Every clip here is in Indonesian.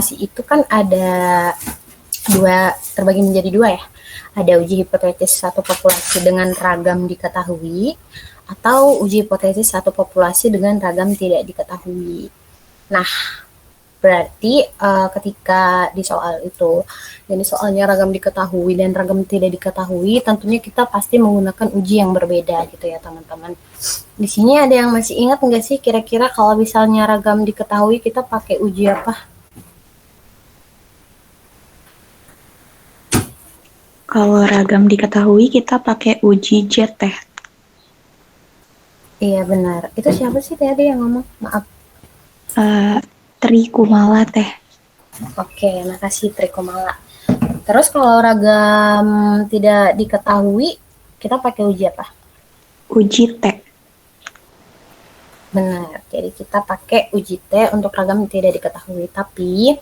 populasi itu kan ada terbagi menjadi dua ya. Ada uji hipotesis satu populasi dengan ragam diketahui, atau uji hipotesis satu populasi dengan ragam tidak diketahui. Nah, berarti ketika di soal itu, jadi soalnya ragam diketahui dan ragam tidak diketahui, tentunya kita pasti menggunakan uji yang berbeda gitu ya teman-teman. Di sini ada yang masih ingat nggak sih kira-kira kalau misalnya ragam diketahui kita pakai uji apa? Kalau ragam diketahui kita pakai uji JET teh. Iya benar. Itu siapa sih tadi yang ngomong? Maaf. Tri Kumala teh. Oke, makasih Trikomala. Terus kalau ragam tidak diketahui, kita pakai uji apa? Uji T. Benar, jadi kita pakai uji T untuk ragam tidak diketahui. Tapi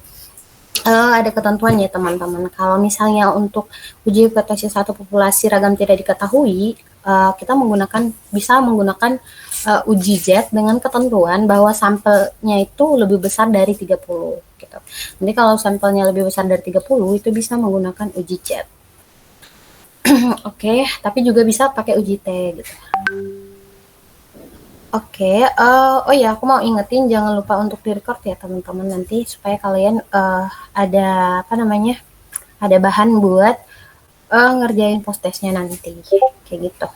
ada ketentuan ya teman-teman. Kalau misalnya untuk uji hipotesis satu populasi ragam tidak diketahui, kita bisa menggunakan uji Z dengan ketentuan bahwa sampelnya itu lebih besar dari 30 gitu. Nanti kalau sampelnya lebih besar dari 30 itu bisa menggunakan uji Z. Oke, tapi juga bisa pakai uji T gitu. Oke, oh ya aku mau ingetin jangan lupa untuk direcord ya teman-teman nanti supaya kalian ada ada bahan buat ngerjain post testnya nanti kayak gitu.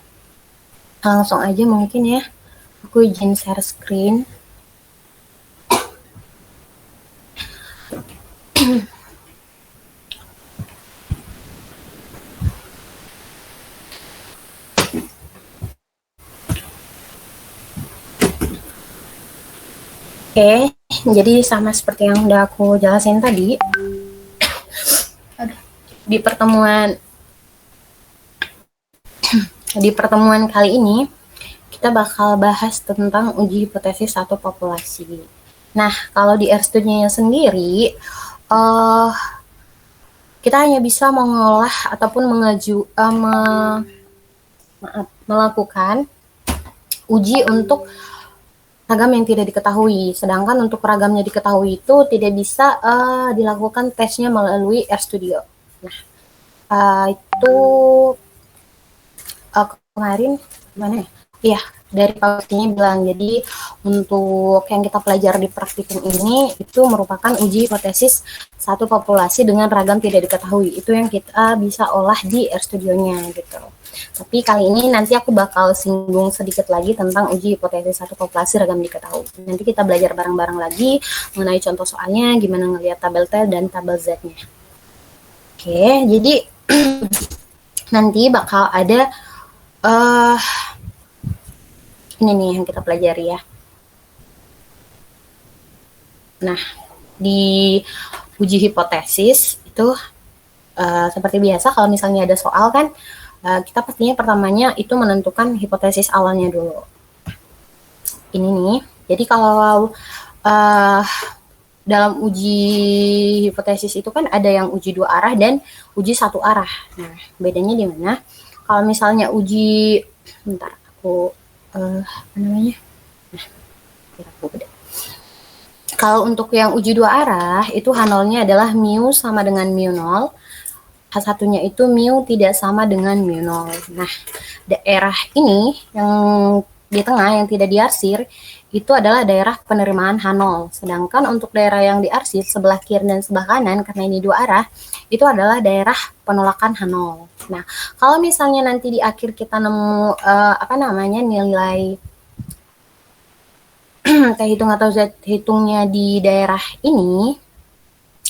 Langsung aja mungkin ya, aku izin share screen. Oke, jadi sama seperti yang udah aku jelasin tadi, di pertemuan kali ini kita bakal bahas tentang uji hipotesis satu populasi. Nah, kalau di RStudio-nya sendiri, kita hanya bisa mengolah ataupun melakukan uji untuk ragam yang tidak diketahui. Sedangkan untuk ragamnya diketahui itu tidak bisa dilakukan tesnya melalui RStudio. Nah, itu kemarin mana ya? Iya, dari pastinya bilang. Jadi untuk yang kita pelajari di praktikum ini itu merupakan uji hipotesis satu populasi dengan ragam tidak diketahui. Itu yang kita bisa olah di RStudio-nya gitu. Tapi kali ini nanti aku bakal singgung sedikit lagi tentang uji hipotesis satu populasi ragam diketahui. Nanti kita belajar bareng-bareng lagi mengenai contoh soalnya, gimana ngelihat tabel T dan tabel Z-nya. Oke, jadi nanti bakal ada ini nih yang kita pelajari ya. Nah, di uji hipotesis itu seperti biasa kalau misalnya ada soal kan, kita pastinya pertamanya itu menentukan hipotesis awalnya dulu. Ini nih, jadi kalau dalam uji hipotesis itu kan ada yang uji dua arah dan uji satu arah. Nah, bedanya di mana? Kalau misalnya uji, bentar aku kalau untuk yang uji dua arah itu H0-nya adalah mu sama dengan mu 0, H1-nya itu mu tidak sama dengan mu 0. Nah, daerah ini yang di tengah yang tidak diarsir itu adalah daerah penerimaan H0. Sedangkan untuk daerah yang diarsir sebelah kiri dan sebelah kanan karena ini dua arah itu adalah daerah penolakan H0. Nah, kalau misalnya nanti di akhir kita nemu nilai T hitung atau Z hitungnya di daerah ini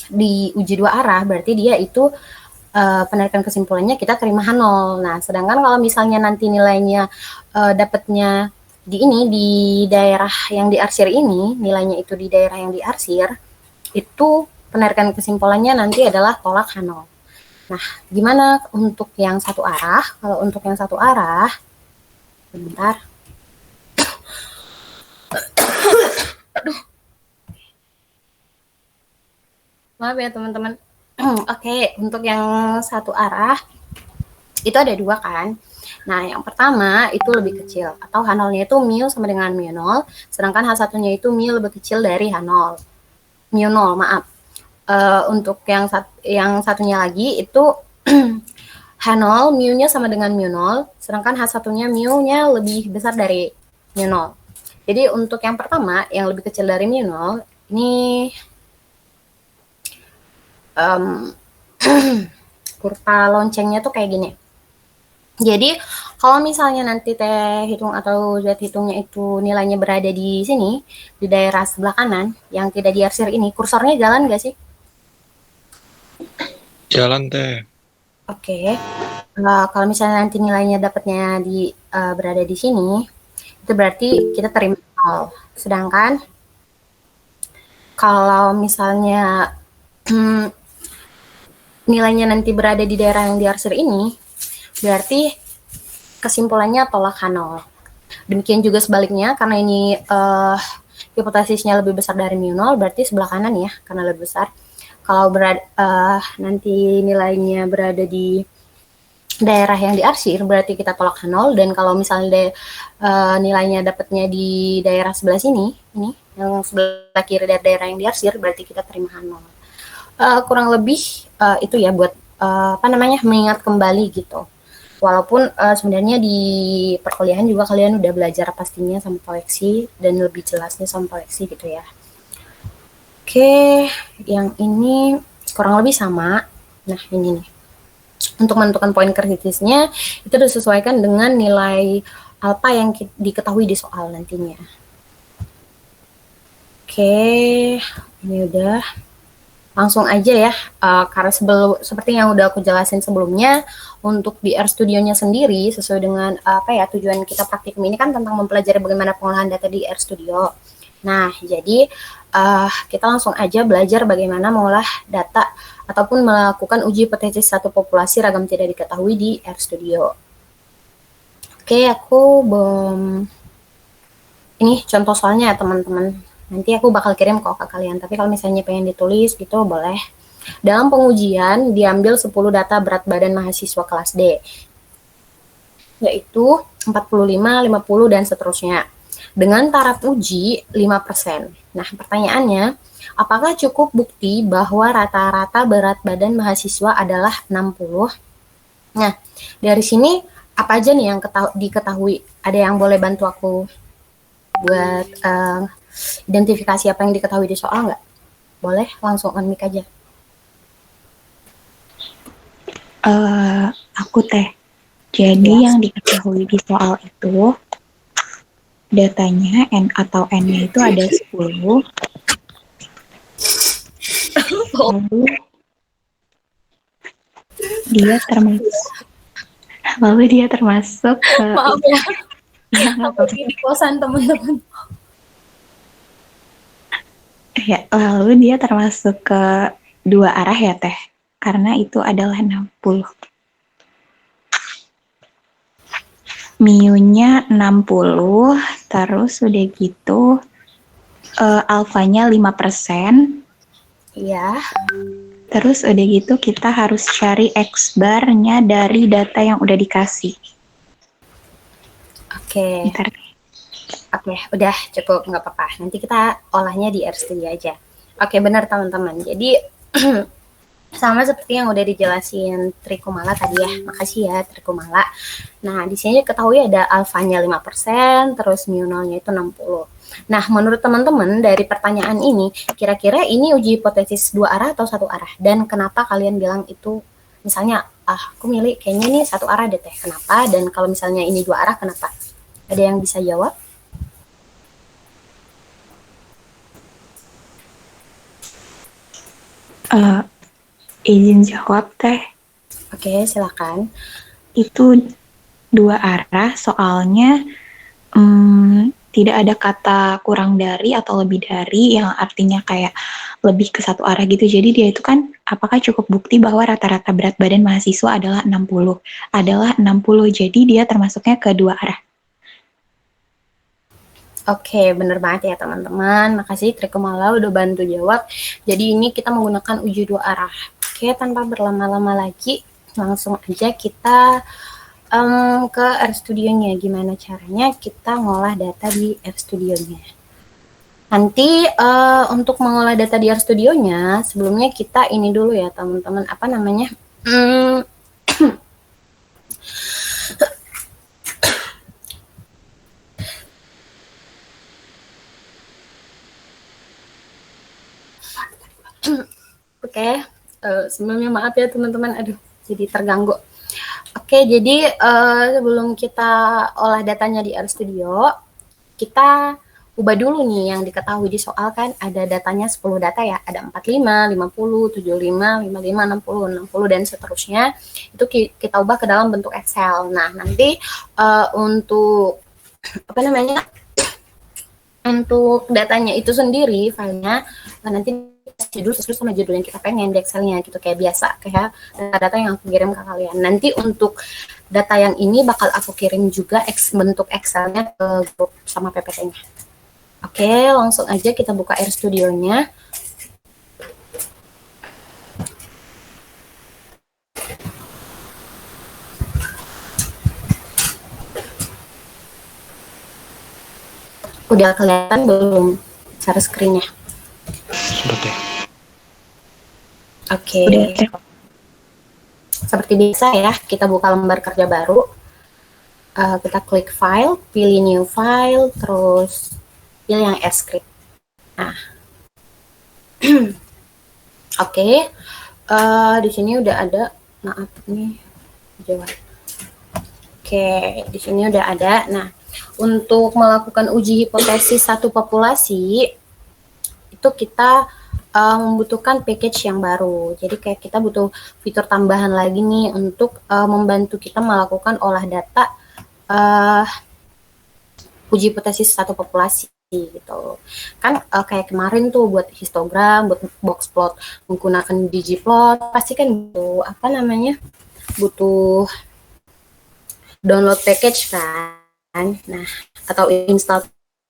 di uji dua arah, berarti dia itu penarikan kesimpulannya kita terima H0. Nah, sedangkan kalau misalnya nanti nilainya dapatnya di daerah yang diarsir ini, nilainya itu di daerah yang diarsir, itu penarikan kesimpulannya nanti adalah tolak H0. Nah, gimana untuk yang satu arah? Kalau untuk yang satu arah, bentar. Maaf ya teman-teman. Oke, untuk yang satu arah itu ada dua kan. Nah, yang pertama itu lebih kecil atau H0-nya itu mu sama dengan mu 0, sedangkan H1-nya itu mu lebih kecil dari H0. Mu 0, maaf. Untuk yang satunya lagi itu H0 mu-nya sama dengan mu0, sedangkan H1-nya mu-nya lebih besar dari mu0. Jadi untuk yang pertama yang lebih kecil dari mu0 ini kurva loncengnya tuh kayak gini. Jadi kalau misalnya nanti T hitung atau Z hitungnya itu nilainya berada di sini, di daerah sebelah kanan, yang tidak diarsir ini, kursornya jalan nggak sih? Jalan teh. Oke. Kalau misalnya nanti nilainya dapatnya berada di sini, itu berarti kita terima 0. Sedangkan kalau misalnya nilainya nanti berada di daerah yang diarsir ini, berarti kesimpulannya tolak H0. Demikian juga sebaliknya, karena ini hipotesisnya lebih besar dari mu0, berarti sebelah kanan ya, karena lebih besar. Kalau nanti nilainya berada di daerah yang diarsir, berarti kita tolak H0, dan kalau misalnya nilainya dapatnya di daerah sebelah sini, ini yang sebelah kiri dari daerah yang diarsir, berarti kita terima H0. Kurang lebih itu ya buat mengingat kembali gitu. Walaupun sebenarnya di perkuliahan juga kalian udah belajar pastinya sama koleksi dan lebih jelasnya sama koleksi gitu ya. Oke, yang ini kurang lebih sama. Nah, ini nih. Untuk menentukan poin kritisnya itu disesuaikan dengan nilai alfa yang diketahui di soal nantinya. Oke, ini udah. Langsung aja ya, karena seperti yang udah aku jelasin sebelumnya, untuk di RStudio-nya sendiri sesuai dengan tujuan kita praktikum ini kan tentang mempelajari bagaimana pengolahan data di RStudio. Nah, jadi kita langsung aja belajar bagaimana mengolah data ataupun melakukan uji hipotesis satu populasi ragam tidak diketahui di RStudio. Oke, aku ini contoh soalnya ya teman-teman. Nanti aku bakal kirim ke kalian, tapi kalau misalnya pengen ditulis gitu boleh. Dalam pengujian diambil 10 data berat badan mahasiswa kelas D, yaitu 45, 50, dan seterusnya. Dengan taraf uji 5%. Nah, pertanyaannya, apakah cukup bukti bahwa rata-rata berat badan mahasiswa adalah 60? Nah, dari sini apa aja nih yang diketahui? Ada yang boleh bantu aku buat identifikasi apa yang diketahui di soal nggak? Boleh langsung on mic aja. Aku teh. Jadi yang diketahui di soal itu datanya N atau N-nya itu ada 10. Lalu dia termasuk ke maaf ya. Aku di kosan teman-teman. Ya, lalu dia termasuk ke dua arah ya teh, karena itu adalah 60. Mu-nya 60, terus udah gitu alfanya 5%. Iya. Terus udah gitu kita harus cari X-bar-nya dari data yang udah dikasih. Oke. Oke, udah cukup, nggak apa-apa. Nanti kita olahnya di RStudio aja. Oke, benar teman-teman. Jadi sama seperti yang udah dijelasin Trikumala tadi ya. Makasih ya Trikumala. Nah, di sini ketahui ada alfanya 5%, terus mu0-nya itu 60. Nah, menurut teman-teman dari pertanyaan ini, kira-kira ini uji hipotesis dua arah atau satu arah? Dan kenapa kalian bilang itu, misalnya, aku milih kayaknya ini satu arah deh teh. Kenapa? Dan kalau misalnya ini dua arah, kenapa? Ada yang bisa jawab? Izin jawab teh. Oke, silakan. Itu dua arah, soalnya tidak ada kata kurang dari atau lebih dari yang artinya kayak lebih ke satu arah gitu. Jadi dia itu kan apakah cukup bukti bahwa rata-rata berat badan mahasiswa adalah 60? Adalah 60, jadi dia termasuknya ke dua arah. Oke, bener banget ya teman-teman. Makasih Trikumala udah bantu jawab. Jadi ini kita menggunakan uji dua arah. Oke, tanpa berlama-lama lagi, langsung aja kita ke RStudio-nya. Gimana caranya kita ngolah data di RStudio-nya. Nanti untuk mengolah data di RStudio-nya, sebelumnya kita ini dulu ya teman-teman, apa namanya? Oke, sebelumnya maaf ya teman-teman, aduh jadi terganggu. Oke, jadi sebelum kita olah datanya di RStudio, kita ubah dulu nih yang diketahui di soal kan ada datanya 10 data ya, ada 45, 50, 75, 55, 60, 60 dan seterusnya. Itu kita ubah ke dalam bentuk Excel. Nah, nanti untuk apa namanya? Untuk datanya itu sendiri filenya nanti judul sesuai sama judul yang kita pengen di Excelnya gitu, kayak biasa kayak data-data yang aku kirim ke kalian. Nanti untuk data yang ini bakal aku kirim juga bentuk Excelnya ke grup sama PPT-nya. Oke, langsung aja kita buka RStudio-nya. Udah kelihatan belum share screen-nya? Sudah deh. Oke. Udah. Seperti biasa ya, kita buka lembar kerja baru. Kita klik file, pilih new file, terus pilih yang script. Nah, oke. Di sini udah ada, maaf nih, jawab. Oke, di sini udah ada. Nah, untuk melakukan uji hipotesis satu populasi, itu kita membutuhkan package yang baru. Jadi kayak kita butuh fitur tambahan lagi nih untuk membantu kita melakukan olah data uji hipotesis satu populasi gitu. Kan kayak kemarin tuh buat histogram, buat box plot menggunakan ggplot, pasti kan butuh apa namanya? Butuh download package kan. Nah, atau install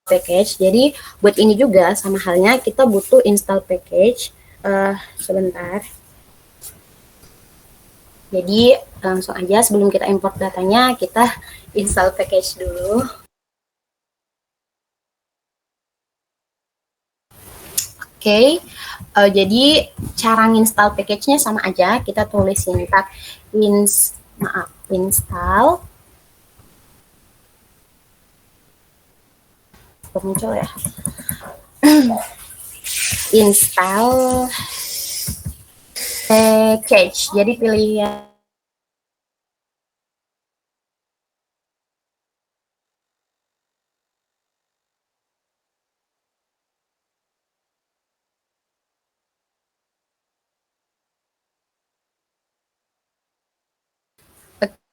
package. Jadi buat ini juga sama halnya kita butuh install package. Sebentar. Jadi langsung aja sebelum kita import datanya kita install package dulu. Oke, jadi cara nginstal package-nya sama aja, kita tulis sintak install. Muncul ya. Install package. Jadi pilih yang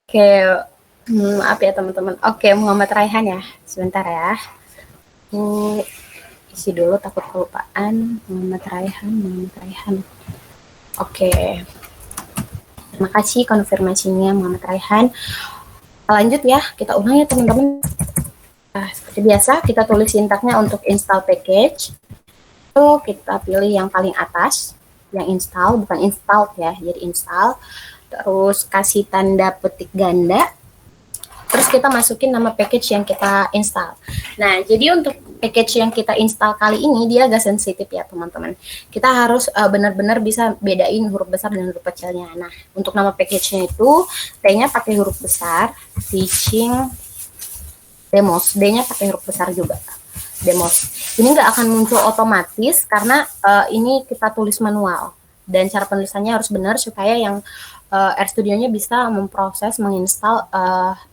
Oke, maaf ya teman-teman. Oke, Muhammad Raihan ya. Sebentar ya. Isi dulu takut kelupaan. Muhammad Raihan. Oke. Terima kasih konfirmasinya Muhammad Raihan. Lanjut ya, kita ulang ya teman-teman. Nah, seperti biasa, kita tulis sintaknya untuk install package. Itu kita pilih yang paling atas, yang install, bukan installed ya, jadi install. Terus kasih tanda petik ganda, terus kita masukin nama package yang kita install. Nah, jadi untuk package yang kita install kali ini dia agak sensitif ya teman-teman. Kita harus benar-benar bisa bedain huruf besar dan huruf kecilnya. Nah, untuk nama package-nya itu T-nya pakai huruf besar, teaching demos, D-nya pakai huruf besar juga, demos. Ini nggak akan muncul otomatis karena ini kita tulis manual dan cara penulisannya harus benar supaya yang RStudio-nya bisa memproses, menginstal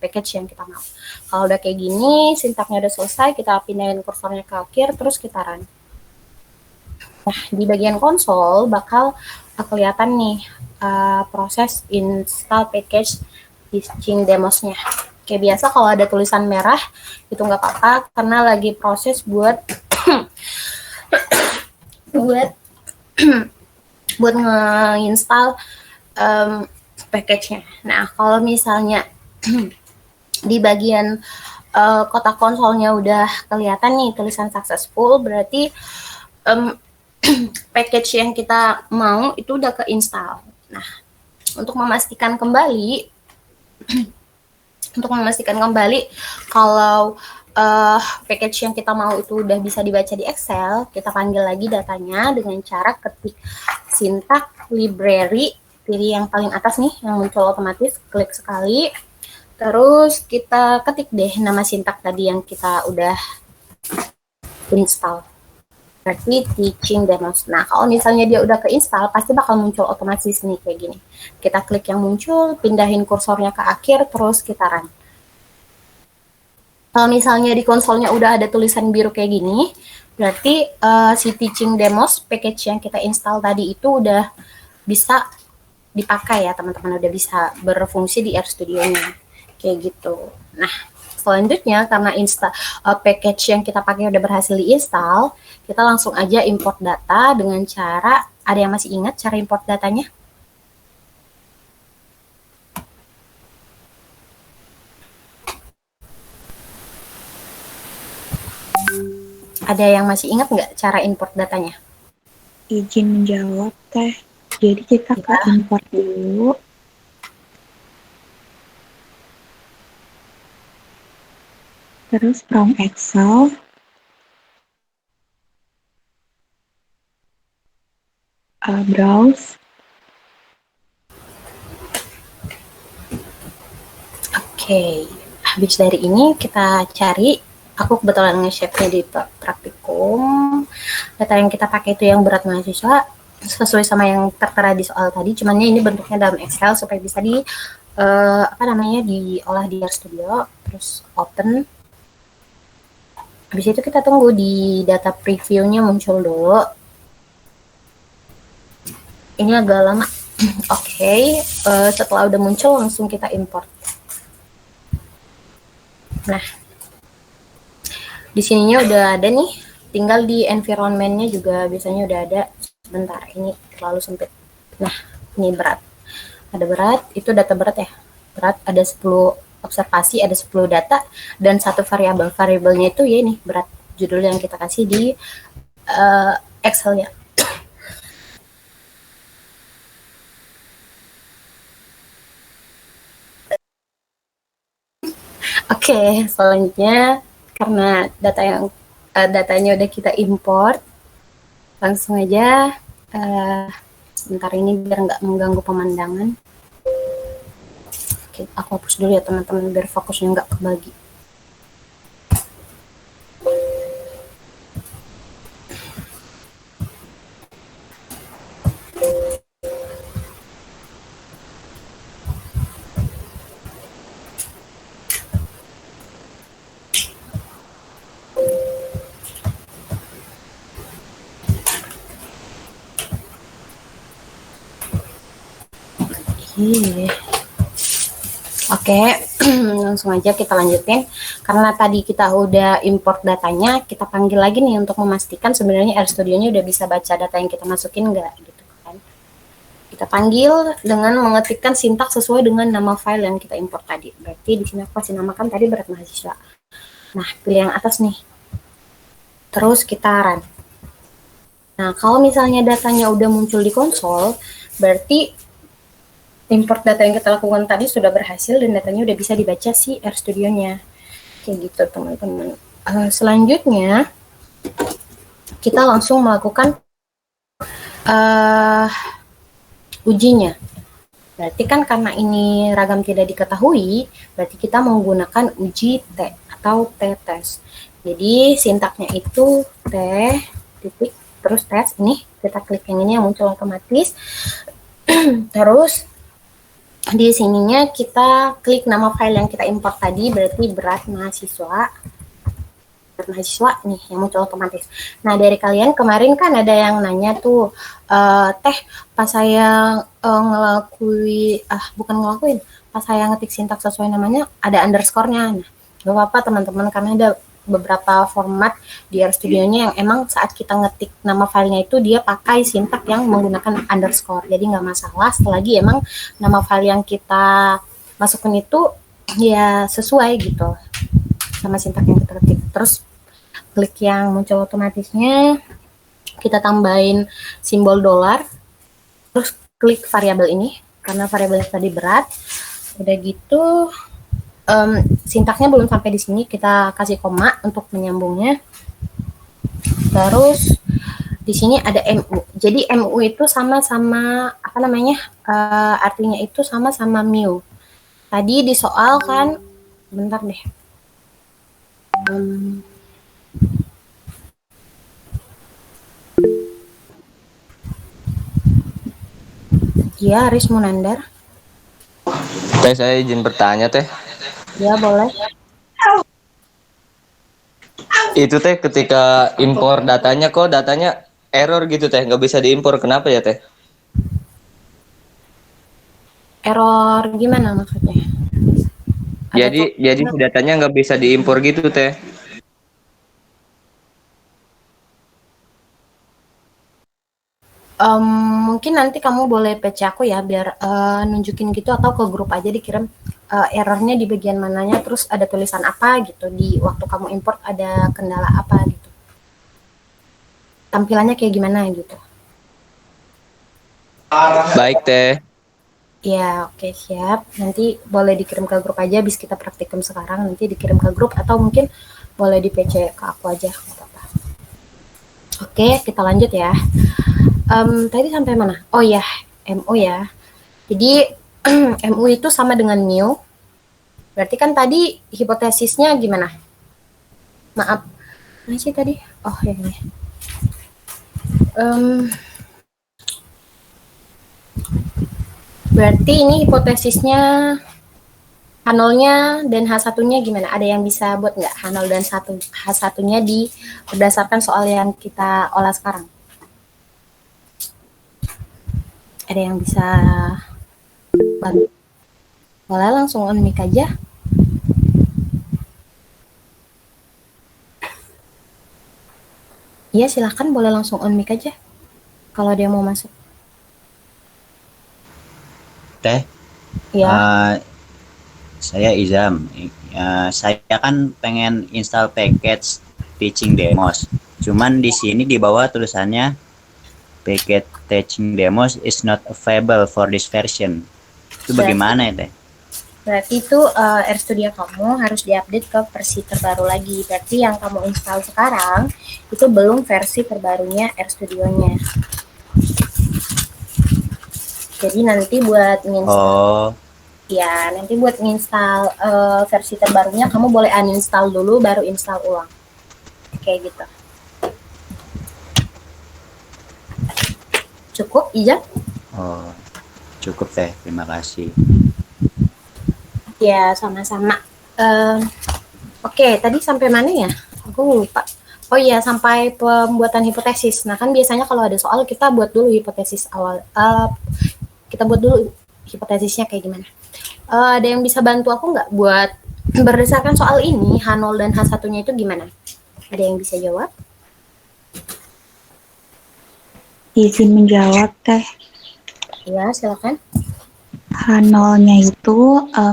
package yang kita mau. Kalau udah kayak gini, sintaknya udah selesai, kita pindahin kursornya ke akhir, terus kita run. Nah, di bagian konsol bakal kelihatan nih proses install package teaching demos-nya. Kayak biasa kalau ada tulisan merah, itu nggak apa-apa, karena lagi proses buat buat nge-install package-nya. Nah, kalau misalnya di bagian kotak konsolnya udah kelihatan nih tulisan successful, berarti package yang kita mau itu udah ke-install. Nah, untuk memastikan kembali kalau package yang kita mau itu udah bisa dibaca di Excel, kita panggil lagi datanya dengan cara ketik syntax library, pilih yang paling atas nih, yang muncul otomatis, klik sekali, terus kita ketik deh nama syntax tadi yang kita udah install. Berarti teaching demos. Nah, kalau misalnya dia udah keinstall, pasti bakal muncul otomatis nih kayak gini. Kita klik yang muncul, pindahin kursornya ke akhir, terus kita run. Kalau misalnya di konsolnya udah ada tulisan biru kayak gini, berarti si teaching demos package yang kita install tadi itu udah bisa dipakai ya teman-teman, udah bisa berfungsi di RStudio-nya kayak gitu. Nah, selanjutnya karena package yang kita pakai udah berhasil diinstal, kita langsung aja import data dengan cara, ada yang masih ingat cara import datanya? Ada yang masih ingat nggak cara import datanya? Izin menjawab, Teh. Jadi kita ke import dulu. Terus from Excel. Browse. Oke, habis dari ini kita cari, aku kebetulan nge-save-nya di praktikum, data yang kita pakai itu yang berat mahasiswa, sesuai sama yang tertera di soal tadi, cuman ini bentuknya dalam Excel supaya bisa diolah di RStudio, terus open. Habis itu kita tunggu di data preview-nya muncul dulu. Ini agak lama. Oke, setelah udah muncul langsung kita import. Nah, di sininya udah ada nih, tinggal di environment-nya juga biasanya udah ada. Sebentar, ini terlalu sempit. Nah, ini berat. Ada berat, itu data berat ya. Berat ada 10 observasi, ada 10 data, dan satu variabel. Variabelnya itu ya ini, berat. Judul yang kita kasih di Excel-nya. Oke, selanjutnya karena datanya udah kita import, langsung aja sebentar ini biar nggak mengganggu pemandangan. Oke, aku hapus dulu ya teman-teman biar fokusnya nggak kebagi. Oke, langsung aja kita lanjutin. Karena tadi kita udah import datanya, kita panggil lagi nih untuk memastikan sebenarnya RStudio-nya udah bisa baca data yang kita masukin nggak, gitu kan. Kita panggil dengan mengetikkan sintaks sesuai dengan nama file yang kita import tadi. Berarti di sini aku kasih namakan tadi berat mahasiswa. Nah, pilih yang atas nih. Terus kita run. Nah, kalau misalnya datanya udah muncul di konsol, berarti import data yang kita lakukan tadi sudah berhasil dan datanya udah bisa dibaca si RStudio-nya. Kayak gitu teman-teman. Selanjutnya kita langsung melakukan ujinya. Berarti kan karena ini ragam tidak diketahui, berarti kita menggunakan uji T atau T-test. Jadi sintaknya itu T titik terus tes ini, kita klik yang ini yang muncul otomatis. Terus di sininya kita klik nama file yang kita import tadi, berarti berat mahasiswa nih yang muncul otomatis. Nah, dari kalian kemarin kan ada yang nanya tuh, Teh, pas saya pas saya ngetik sintaks sesuai namanya ada underscore-nya. Nah, gak apa-apa teman-teman, karena ada beberapa format di RStudio-nya yang emang saat kita ngetik nama filenya itu dia pakai sintak yang menggunakan underscore, jadi nggak masalah selagi emang nama file yang kita masukin itu ya sesuai gitu sama sintak yang kita ketik. Terus klik yang muncul otomatisnya, kita tambahin simbol dolar, terus klik variabel ini karena variabelnya tadi berat. Udah gitu Sintaksnya belum sampai di sini, kita kasih koma untuk menyambungnya. Terus di sini ada MU. Jadi MU itu sama-sama apa namanya? Artinya itu sama-sama mu. Tadi di soal kan, bentar deh. Ya, Aris Munandar. Teh, saya izin bertanya, Teh. Ya, boleh. Itu, Teh, ketika impor datanya, kok datanya error gitu, Teh. Nggak bisa diimpor. Kenapa ya, Teh? Error gimana maksudnya? Jadi datanya nggak bisa diimpor gitu, Teh. Mungkin nanti kamu boleh PC aku ya, biar nunjukin gitu, atau ke grup aja dikirim errornya di bagian mananya, terus ada tulisan apa gitu, di waktu kamu import ada kendala apa gitu. Tampilannya kayak gimana gitu. Baik, Teh. Ya, oke, siap. Nanti boleh dikirim ke grup aja, habis kita praktikum sekarang, nanti dikirim ke grup, atau mungkin boleh di PC ke aku aja, nggak apa-apa. Oke, kita lanjut ya. Tadi sampai mana? Oh ya, MU ya. Jadi MU itu sama dengan mu. Berarti kan tadi hipotesisnya gimana? Maaf, mana sih tadi? Oh ya ini. Berarti ini hipotesisnya H0-nya dan H1-nya gimana? Ada yang bisa buat nggak H0 dan H1-nya berdasarkan soal yang kita olah sekarang? Ada yang bisa bantu? Boleh langsung on mic aja. Iya, silahkan boleh langsung on mic aja kalau dia mau masuk. Teh, Ya. saya Izam. Saya kan pengen install package teaching demos. Cuman di sini di bawah tulisannya package teaching demos is not available for this version. Itu bagaimana ya, Teh? Berarti itu RStudio kamu harus diupdate ke versi terbaru lagi. Berarti yang kamu install sekarang itu belum versi terbarunya RStudio-nya. Jadi nanti buat menginstal, nanti buat menginstal versi terbarunya kamu boleh uninstall dulu, baru install ulang. Kayak gitu. Cukup, Ija? Oh, cukup Teh. Terima kasih. Ya, sama-sama. Oke, tadi sampai mana ya? Aku lupa. Oh iya, sampai pembuatan hipotesis. Nah, kan biasanya kalau ada soal kita buat dulu hipotesis awal. Kita buat dulu hipotesisnya kayak gimana. Ada yang bisa bantu aku nggak buat berdasarkan soal ini, H0 dan H1-nya itu gimana? Ada yang bisa jawab? Izin menjawab, Teh. Ya, silakan. H0-nya itu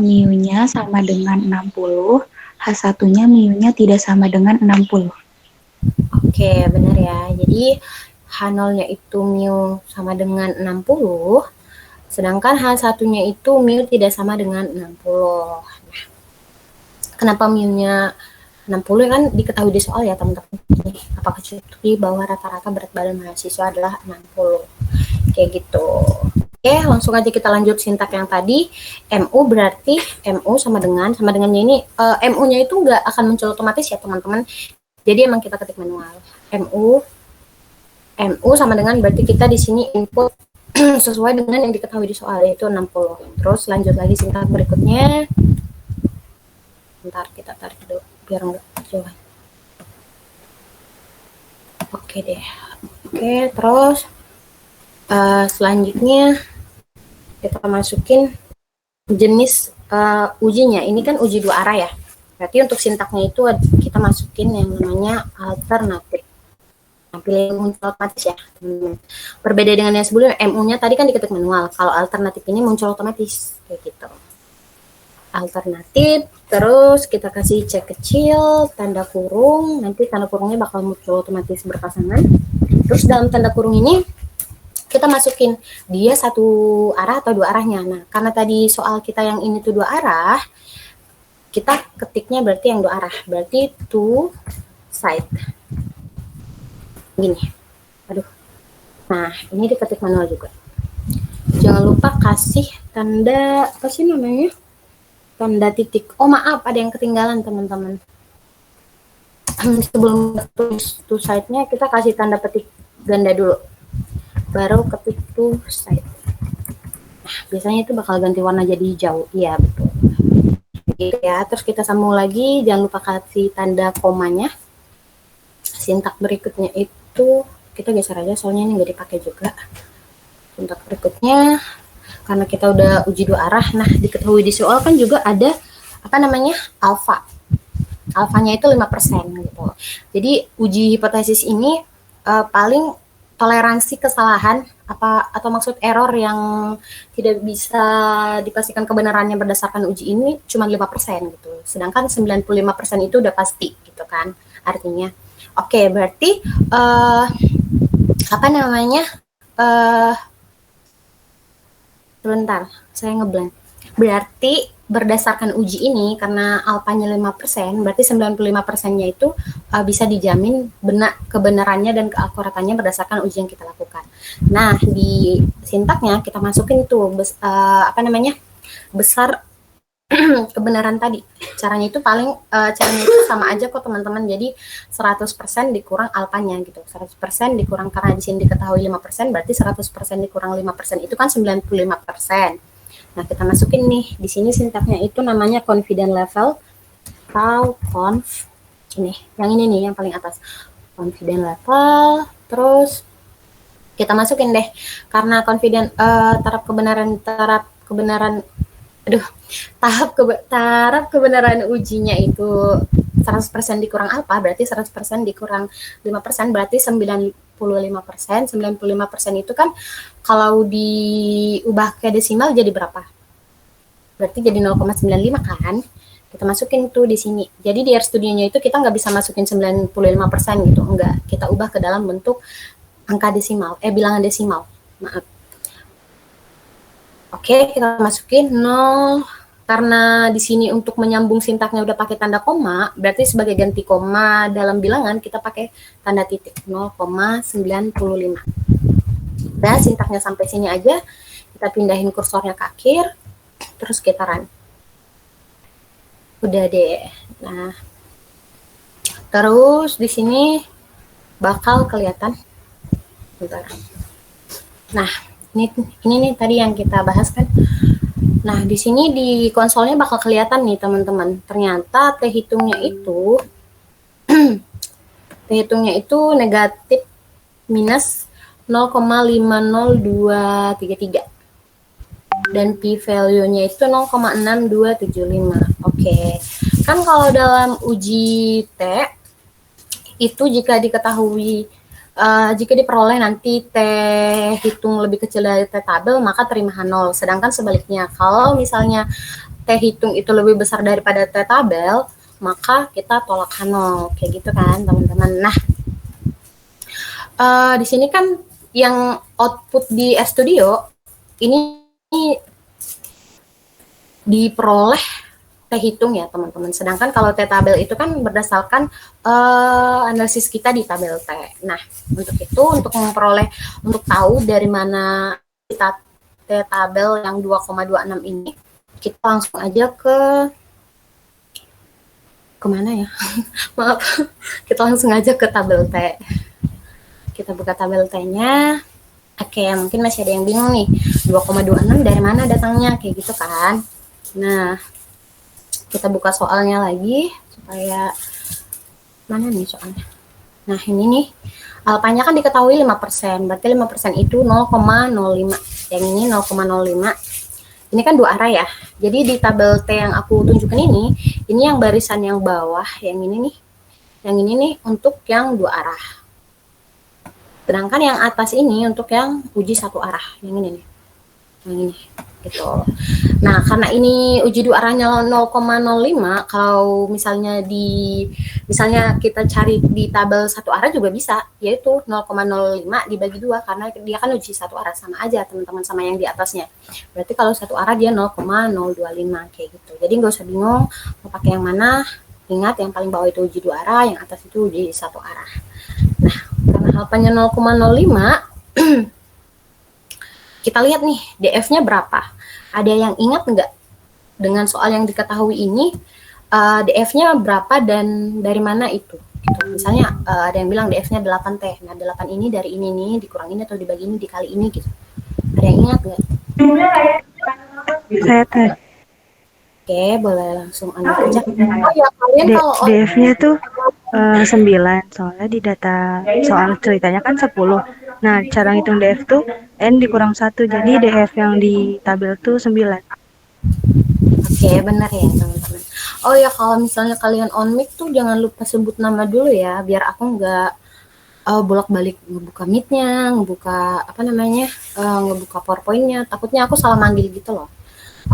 mu-nya sama dengan 60, H1-nya mu-nya tidak sama dengan 60. Oke, benar ya. Jadi H0-nya itu mu sama dengan 60, sedangkan H1-nya itu mu tidak sama dengan 60. Nah, kenapa mu-nya 60 kan diketahui di soal ya teman-teman. Apakah cukup di bawah rata-rata berat badan mahasiswa adalah 60. Kayak gitu. Oke, langsung aja kita lanjut sintak yang tadi. MU berarti MU sama dengannya ini MU-nya itu nggak akan muncul otomatis ya teman-teman. Jadi emang kita ketik manual. MU sama dengan berarti kita di sini input sesuai dengan yang diketahui di soal, yaitu 60. Terus lanjut lagi sintak berikutnya. Bentar, kita tarik dulu biar nggak kejauhan. Oke deh. Oke, terus selanjutnya kita masukin jenis ujinya. Ini kan uji dua arah ya. Berarti untuk sintaknya itu kita masukin yang namanya alternatif. Nah, pilih yang muncul otomatis ya, teman-teman. Berbeda dengan yang sebelumnya, MU-nya tadi kan diketik manual. Kalau alternatif ini muncul otomatis kayak gitu. Alternatif, terus kita kasih cek kecil, tanda kurung, nanti tanda kurungnya bakal muncul otomatis berpasangan. Terus dalam tanda kurung ini kita masukin dia satu arah atau dua arahnya. Nah, karena tadi soal kita yang ini tuh dua arah, kita ketiknya berarti yang dua arah, berarti two side. Gini. Aduh. Nah, ini diketik manual juga. Jangan lupa kasih tanda, apa sih namanya? Tanda titik. Oh maaf, ada yang ketinggalan teman-teman. Sebelum tulis two side-nya, kita kasih tanda petik ganda dulu. Baru ketik two side. Nah, biasanya itu bakal ganti warna jadi hijau. Iya, betul. Gitu ya. Terus kita sambung lagi, jangan lupa kasih tanda komanya. Sintak berikutnya itu, kita geser aja soalnya ini nggak dipakai juga. Sintak berikutnya, karena kita udah uji dua arah, nah diketahui di soal kan juga ada apa namanya alfa. Alfanya itu 5% gitu. Jadi uji hipotesis ini paling toleransi kesalahan apa atau maksud error yang tidak bisa dipastikan kebenarannya berdasarkan uji ini cuma 5% gitu. Sedangkan 95% itu udah pasti gitu kan. Artinya oke, berarti apa namanya? Sebentar, saya ngeblank. Berarti berdasarkan uji ini, karena alfanya 5%, berarti 95%-nya itu bisa dijamin kebenarannya dan keakuratannya berdasarkan uji yang kita lakukan. Nah, di sintaknya kita masukin tuh apa namanya? Besar kebenaran tadi. Caranya itu caranya itu sama aja kok teman-teman. Jadi 100% dikurang alfanya gitu. 100% dikurang, karena di sini diketahui 5%, berarti 100% dikurang 5% itu kan 95%. Nah, kita masukin nih. Di sini sintaknya itu namanya confidence level atau conf. Ini, yang ini nih yang paling atas. Confidence level, terus kita masukin deh. Karena tahap kebenaran ujinya itu 100% dikurang alfa, berarti 100% dikurang 5%, berarti 95%. 95% itu kan kalau diubah ke desimal jadi berapa? Berarti jadi 0,95 kan? Kita masukin tuh di sini. Jadi di RStudionya itu kita nggak bisa masukin 95% gitu, enggak. Kita ubah ke dalam bentuk angka desimal, bilangan desimal. Maaf. Oke, kita masukin 0. Karena di sini untuk menyambung sintaknya udah pakai tanda koma, berarti sebagai ganti koma dalam bilangan kita pakai tanda titik 0,95. Nah, sintaknya sampai sini aja. Kita pindahin kursornya ke akhir, terus kita run. Udah deh. Nah, terus di sini bakal kelihatan. Bentar. Nah, ini nih tadi yang kita bahas kan. Nah, di sini di konsolnya bakal kelihatan nih teman-teman. Ternyata T hitungnya itu negatif minus 0,50233. Dan P value-nya itu 0,6275. Oke. Kan kalau dalam uji T itu jika diperoleh nanti T hitung lebih kecil dari T tabel, maka terima H0. Sedangkan sebaliknya, kalau misalnya T hitung itu lebih besar daripada T tabel, maka kita tolak H0. Kayak gitu kan, teman-teman. Nah, di sini kan yang output di RStudio, ini diperoleh T hitung ya teman-teman. Sedangkan kalau T tabel itu kan berdasarkan analisis kita di tabel T. Nah, untuk itu, untuk tahu dari mana kita T tabel yang 2,26 ini, kita langsung aja kemana ya? Maaf, kita langsung aja ke tabel T. Kita buka tabel T-nya. Oke, mungkin masih ada yang bingung nih, 2,26 dari mana datangnya, kayak gitu kan. Nah, kita buka soalnya lagi supaya mana nih soalnya. Nah, ini nih alfanya kan diketahui 5%, berarti 5% itu 0,05. Yang ini 0,05. Ini kan dua arah ya. Jadi di tabel T yang aku tunjukkan ini yang barisan yang bawah, yang ini nih. Yang ini nih untuk yang dua arah. Sedangkan yang atas ini untuk yang uji satu arah, yang ini nih. Yang ini gitu. Nah, karena ini uji dua arahnya 0,05, kalau misalnya kita cari di tabel satu arah juga bisa, yaitu 0,05 dibagi 2 karena dia kan uji satu arah sama aja teman-teman sama yang di atasnya. Berarti kalau satu arah dia 0,025 kayak gitu. Jadi nggak usah bingung mau pakai yang mana. Ingat yang paling bawah itu uji dua arah, yang atas itu uji satu arah. Nah, karena halpanya 0,05 kita lihat nih DF-nya berapa. Ada yang ingat nggak dengan soal yang diketahui ini DF-nya berapa dan dari mana itu? Gitu. Misalnya ada yang bilang DF-nya 8 T. Nah, 8 ini dari ini nih, dikurang ini atau dibagi ini dikali ini gitu. Ada yang ingat nggak? Saya Teh. Oke, boleh langsung Anda aja. Oh ya, kalian kalau DF-nya tuh 9, soalnya di data soal ceritanya kan 10. Nah, cara ngitung DF tuh N dikurang 1, jadi DF yang di tabel tuh 9. Oke, benar ya teman-teman. Oh ya, kalau misalnya kalian on mic tuh jangan lupa sebut nama dulu ya, biar aku nggak bolak-balik ngebuka mic-nya, ngebuka ngebuka PowerPoint-nya. Takutnya aku salah manggil gitu loh.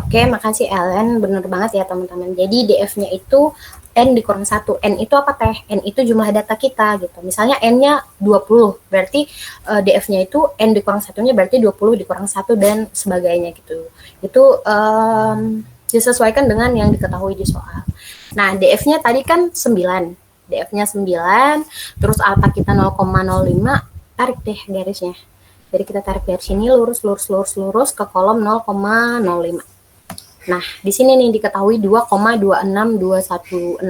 Oke, makasih Ellen, bener banget ya teman-teman. Jadi DF-nya itu N dikurang 1. N itu apa Teh? N itu jumlah data kita gitu. Misalnya N-nya 20, berarti DF-nya itu N dikurang 1-nya berarti 20 dikurang 1 dan sebagainya gitu. Itu disesuaikan dengan yang diketahui di soal. Nah, DF-nya tadi kan 9. DF-nya 9, terus alpha kita 0,05, tarik deh garisnya. Jadi kita tarik garis ini lurus ke kolom 0,05. Nah, di sini nih diketahui 2,26216.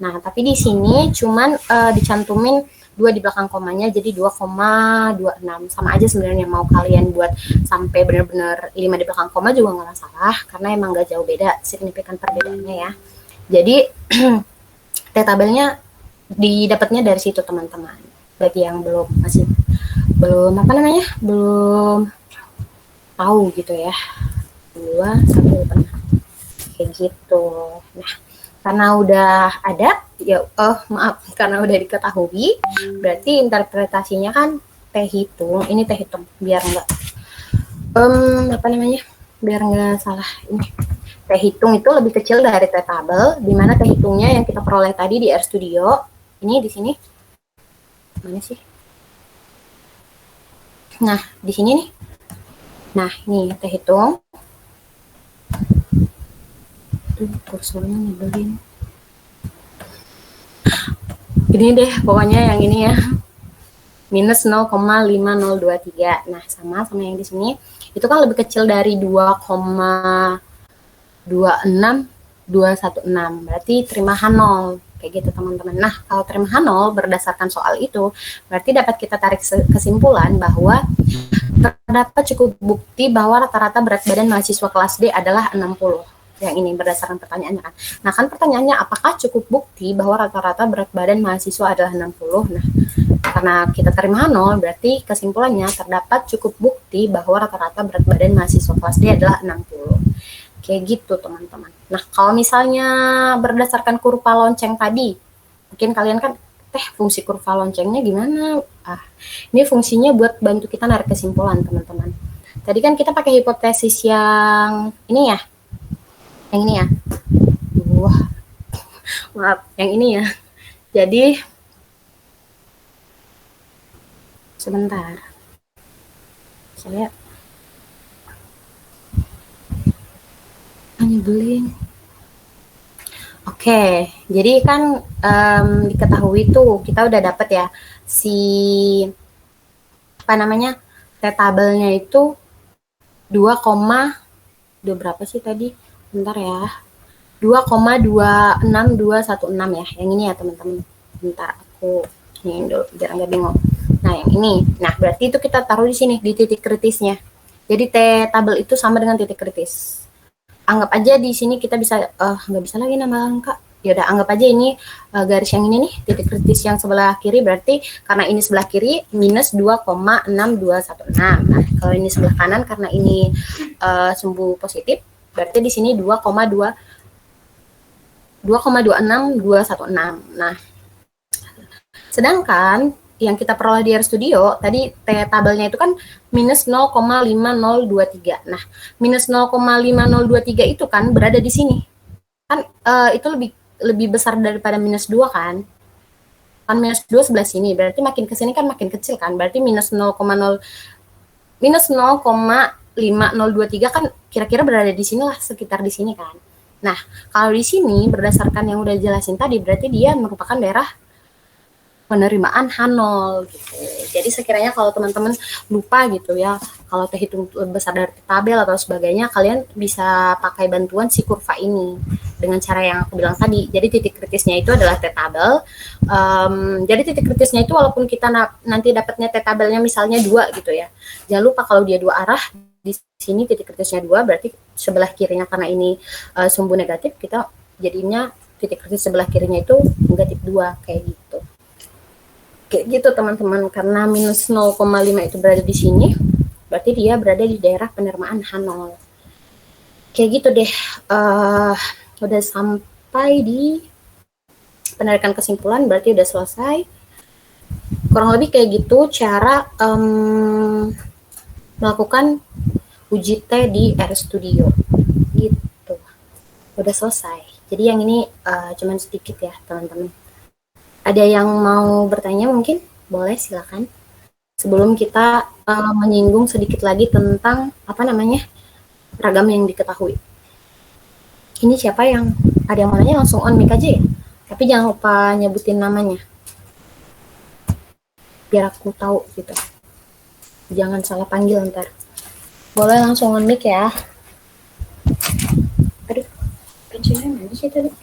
Nah, tapi di sini cuman dicantumin 2 di belakang komanya jadi 2,26. Sama aja sebenarnya mau kalian buat sampai benar-benar 5 di belakang koma juga nggak masalah karena emang nggak jauh beda signifikan perbedaannya ya. Jadi tabelnya didapatnya dari situ teman-teman. Bagi yang belum tahu gitu ya. 2, 1, kayak gitu. Nah, karena udah ada, karena udah diketahui, berarti interpretasinya kan teh hitung. Ini teh hitung, biar nggak, biar nggak salah ini. Teh hitung itu lebih kecil dari teh tabel, di mana teh hitungnya yang kita peroleh tadi di RStudio. Ini di sini, mana sih? Nah, di sini nih. Nah, ini teh hitung. Kursornya nyebelin. Ini deh pokoknya yang ini ya. Minus 0,5023. Nah, sama yang di sini. Itu kan lebih kecil dari 2,26216. Berarti terima H0. Kayak gitu teman-teman. Nah, kalau terima H0 berdasarkan soal itu, berarti dapat kita tarik kesimpulan bahwa terdapat cukup bukti bahwa rata-rata berat badan mahasiswa kelas D adalah 60. Yang ini berdasarkan pertanyaannya kan. Nah, kan pertanyaannya apakah cukup bukti bahwa rata-rata berat badan mahasiswa adalah 60? Nah, karena kita terima 0, berarti kesimpulannya terdapat cukup bukti bahwa rata-rata berat badan mahasiswa kelas D adalah 60. Kayak gitu, teman-teman. Nah, kalau misalnya berdasarkan kurva lonceng tadi, mungkin kalian kan, fungsi kurva loncengnya gimana? Ini fungsinya buat bantu kita narik kesimpulan, teman-teman. Tadi kan kita pakai hipotesis yang ini ya. Yang ini ya. Wah. Maaf, yang ini ya. Jadi sebentar. Saya nyebelin. Oke, jadi kan diketahui tuh kita udah dapet ya tabelnya itu 2, berapa sih tadi? Bentar ya. 2,26216 ya. Yang ini ya, teman-teman. Bentar aku ini dulu biar nggak bingung. Nah, yang ini. Nah, berarti itu kita taruh di sini di titik kritisnya. Jadi tabel itu sama dengan titik kritis. Anggap aja di sini kita bisa nggak bisa lagi nambah angka. Ya udah anggap aja ini garis yang ini nih titik kritis yang sebelah kiri, berarti karena ini sebelah kiri minus 2,6216. Nah, kalau ini sebelah kanan karena ini sumbu positif, berarti di sini 2,26216. Nah, sedangkan yang kita peroleh di RStudio, tadi tabelnya itu kan minus 0,5023. Nah, minus 0,5023 itu kan berada di sini. Kan itu lebih besar daripada minus 2 kan? Kan minus 2 sebelah sini, berarti makin ke sini kan makin kecil kan? Berarti minus 0,5023 kan kira-kira berada di sini lah, sekitar di sini kan. Nah, kalau di sini berdasarkan yang udah jelasin tadi, berarti dia merupakan daerah penerimaan H0 gitu. Jadi sekiranya kalau teman-teman lupa gitu ya, kalau terhitung besar dari tabel atau sebagainya, kalian bisa pakai bantuan si kurva ini dengan cara yang aku bilang tadi. Jadi titik kritisnya itu adalah T-tabel. Jadi titik kritisnya itu walaupun kita nanti dapatnya T-tabelnya misalnya 2 gitu ya. Jangan lupa kalau dia 2 arah, di sini titik kritisnya 2, berarti sebelah kirinya karena ini sumbu negatif, kita jadinya titik kritis sebelah kirinya itu negatif 2 kayak gitu. Kayak gitu teman-teman, karena minus 0,5 itu berada di sini, berarti dia berada di daerah penerimaan H0. Kayak gitu deh, udah sampai di penarikan kesimpulan, berarti udah selesai. Kurang lebih kayak gitu cara melakukan uji T di RStudio. Gitu, udah selesai. Jadi yang ini cuman sedikit ya teman-teman. Ada yang mau bertanya mungkin? Boleh, silakan. Sebelum kita menyinggung sedikit lagi tentang ragam yang diketahui. Ini siapa yang ada yang mau nanya, langsung on mic aja ya. Tapi jangan lupa nyebutin namanya. Biar aku tahu gitu. Jangan salah panggil ntar. Boleh langsung on mic ya. Aduh, pensilnya mana sih tadi?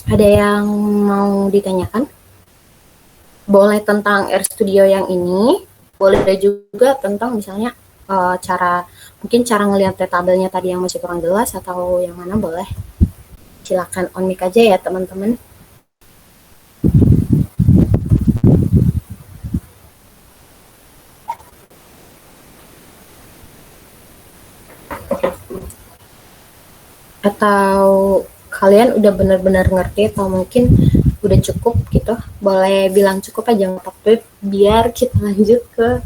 Ada yang mau ditanyakan? Boleh tentang RStudio yang ini, boleh juga tentang misalnya cara ngelihat tabelnya tadi yang masih kurang jelas atau yang mana, boleh. Silakan on mic aja ya teman-teman. Atau kalian udah benar-benar ngerti atau mungkin udah cukup gitu, boleh bilang cukup aja nggak apa-apa, biar kita lanjut ke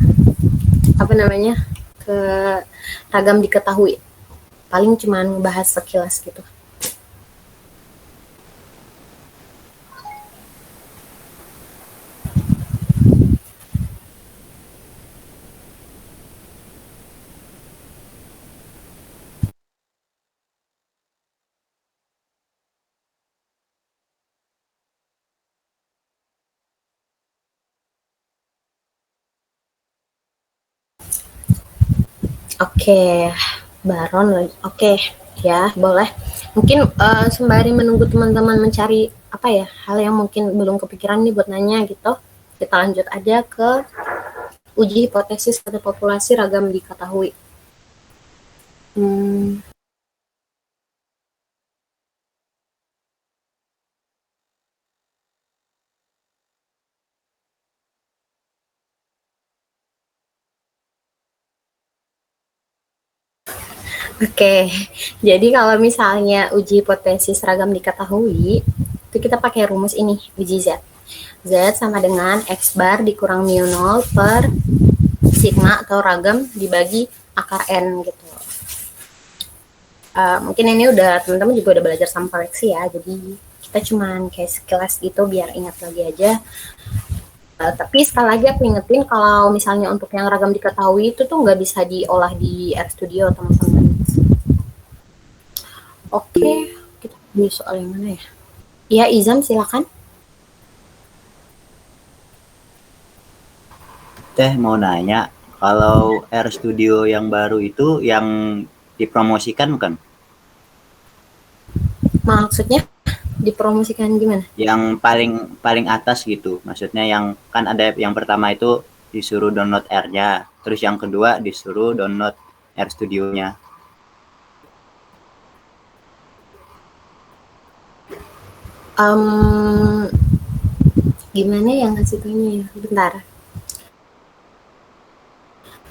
ke ragam diketahui. Paling cuman bahas sekilas gitu. Oke, Baron. Oke, ya boleh. Mungkin sembari menunggu teman-teman mencari hal yang mungkin belum kepikiran nih buat nanya gitu, kita lanjut aja ke uji hipotesis pada populasi ragam diketahui. Oke, jadi kalau misalnya uji hipotesis ragam diketahui, itu kita pakai rumus ini, uji Z. Z sama dengan X bar dikurang mu 0 per sigma atau ragam dibagi akar N gitu. Mungkin ini teman-teman juga udah belajar sama koleksi ya, jadi kita cuman kayak sekilas gitu biar ingat lagi aja. Tapi sekali lagi aku ingetin kalau misalnya untuk yang ragam diketahui itu tuh nggak bisa diolah di RStudio teman-teman. Oke, kita pilih soal yang mana ya? Iya, Izam silakan. Teh mau nanya, kalau RStudio yang baru itu yang dipromosikan bukan? Maksudnya dipromosikan gimana? Yang paling atas gitu. Maksudnya yang kan ada yang pertama itu disuruh download R-nya, terus yang kedua disuruh download RStudio-nya. Gimana yang ngasih taunya ya? Bentar.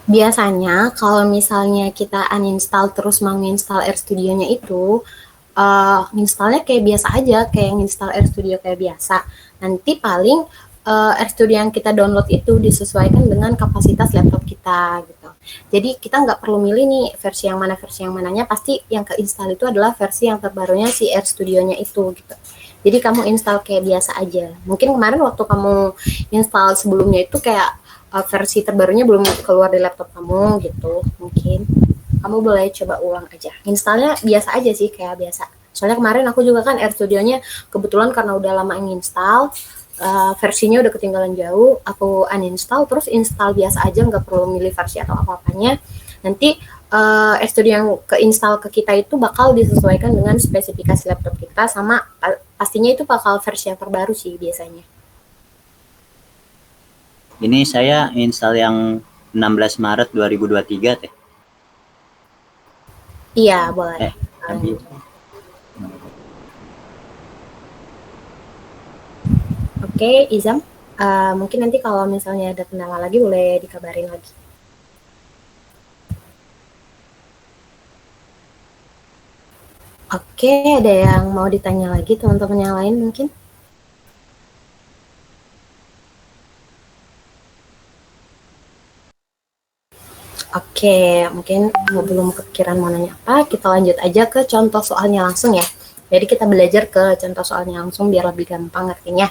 Biasanya kalau misalnya kita uninstall terus menginstal RStudio-nya itu installnya kayak biasa aja, kayak install RStudio kayak biasa. Nanti paling RStudio yang kita download itu disesuaikan dengan kapasitas laptop kita gitu. Jadi kita nggak perlu milih nih versi yang mananya, pasti yang keinstall itu adalah versi yang terbarunya si RStudio-nya itu gitu. Jadi kamu install kayak biasa aja. Mungkin kemarin waktu kamu install sebelumnya itu kayak versi terbarunya belum keluar di laptop kamu gitu. Mungkin kamu boleh coba ulang aja. Installnya biasa aja sih, kayak biasa. Soalnya kemarin aku juga kan RStudio-nya kebetulan karena udah lama install, versinya udah ketinggalan jauh, aku uninstall terus install biasa aja, nggak perlu milih versi atau apa-apanya. Nanti RStudio yang keinstall ke kita itu bakal disesuaikan dengan spesifikasi laptop kita, sama pastinya itu bakal versi yang terbaru sih biasanya. Ini saya install yang 16 Maret 2023 teh. Iya, boleh. Tadi. Oke, Izam, mungkin nanti kalau misalnya ada kendala lagi boleh dikabarin lagi. Oke, ada yang mau ditanya lagi teman-teman yang lain mungkin? Oke, mungkin belum kepikiran mau nanya apa, kita lanjut aja ke contoh soalnya langsung ya. Jadi kita belajar ke contoh soalnya langsung biar lebih gampang ngertinya.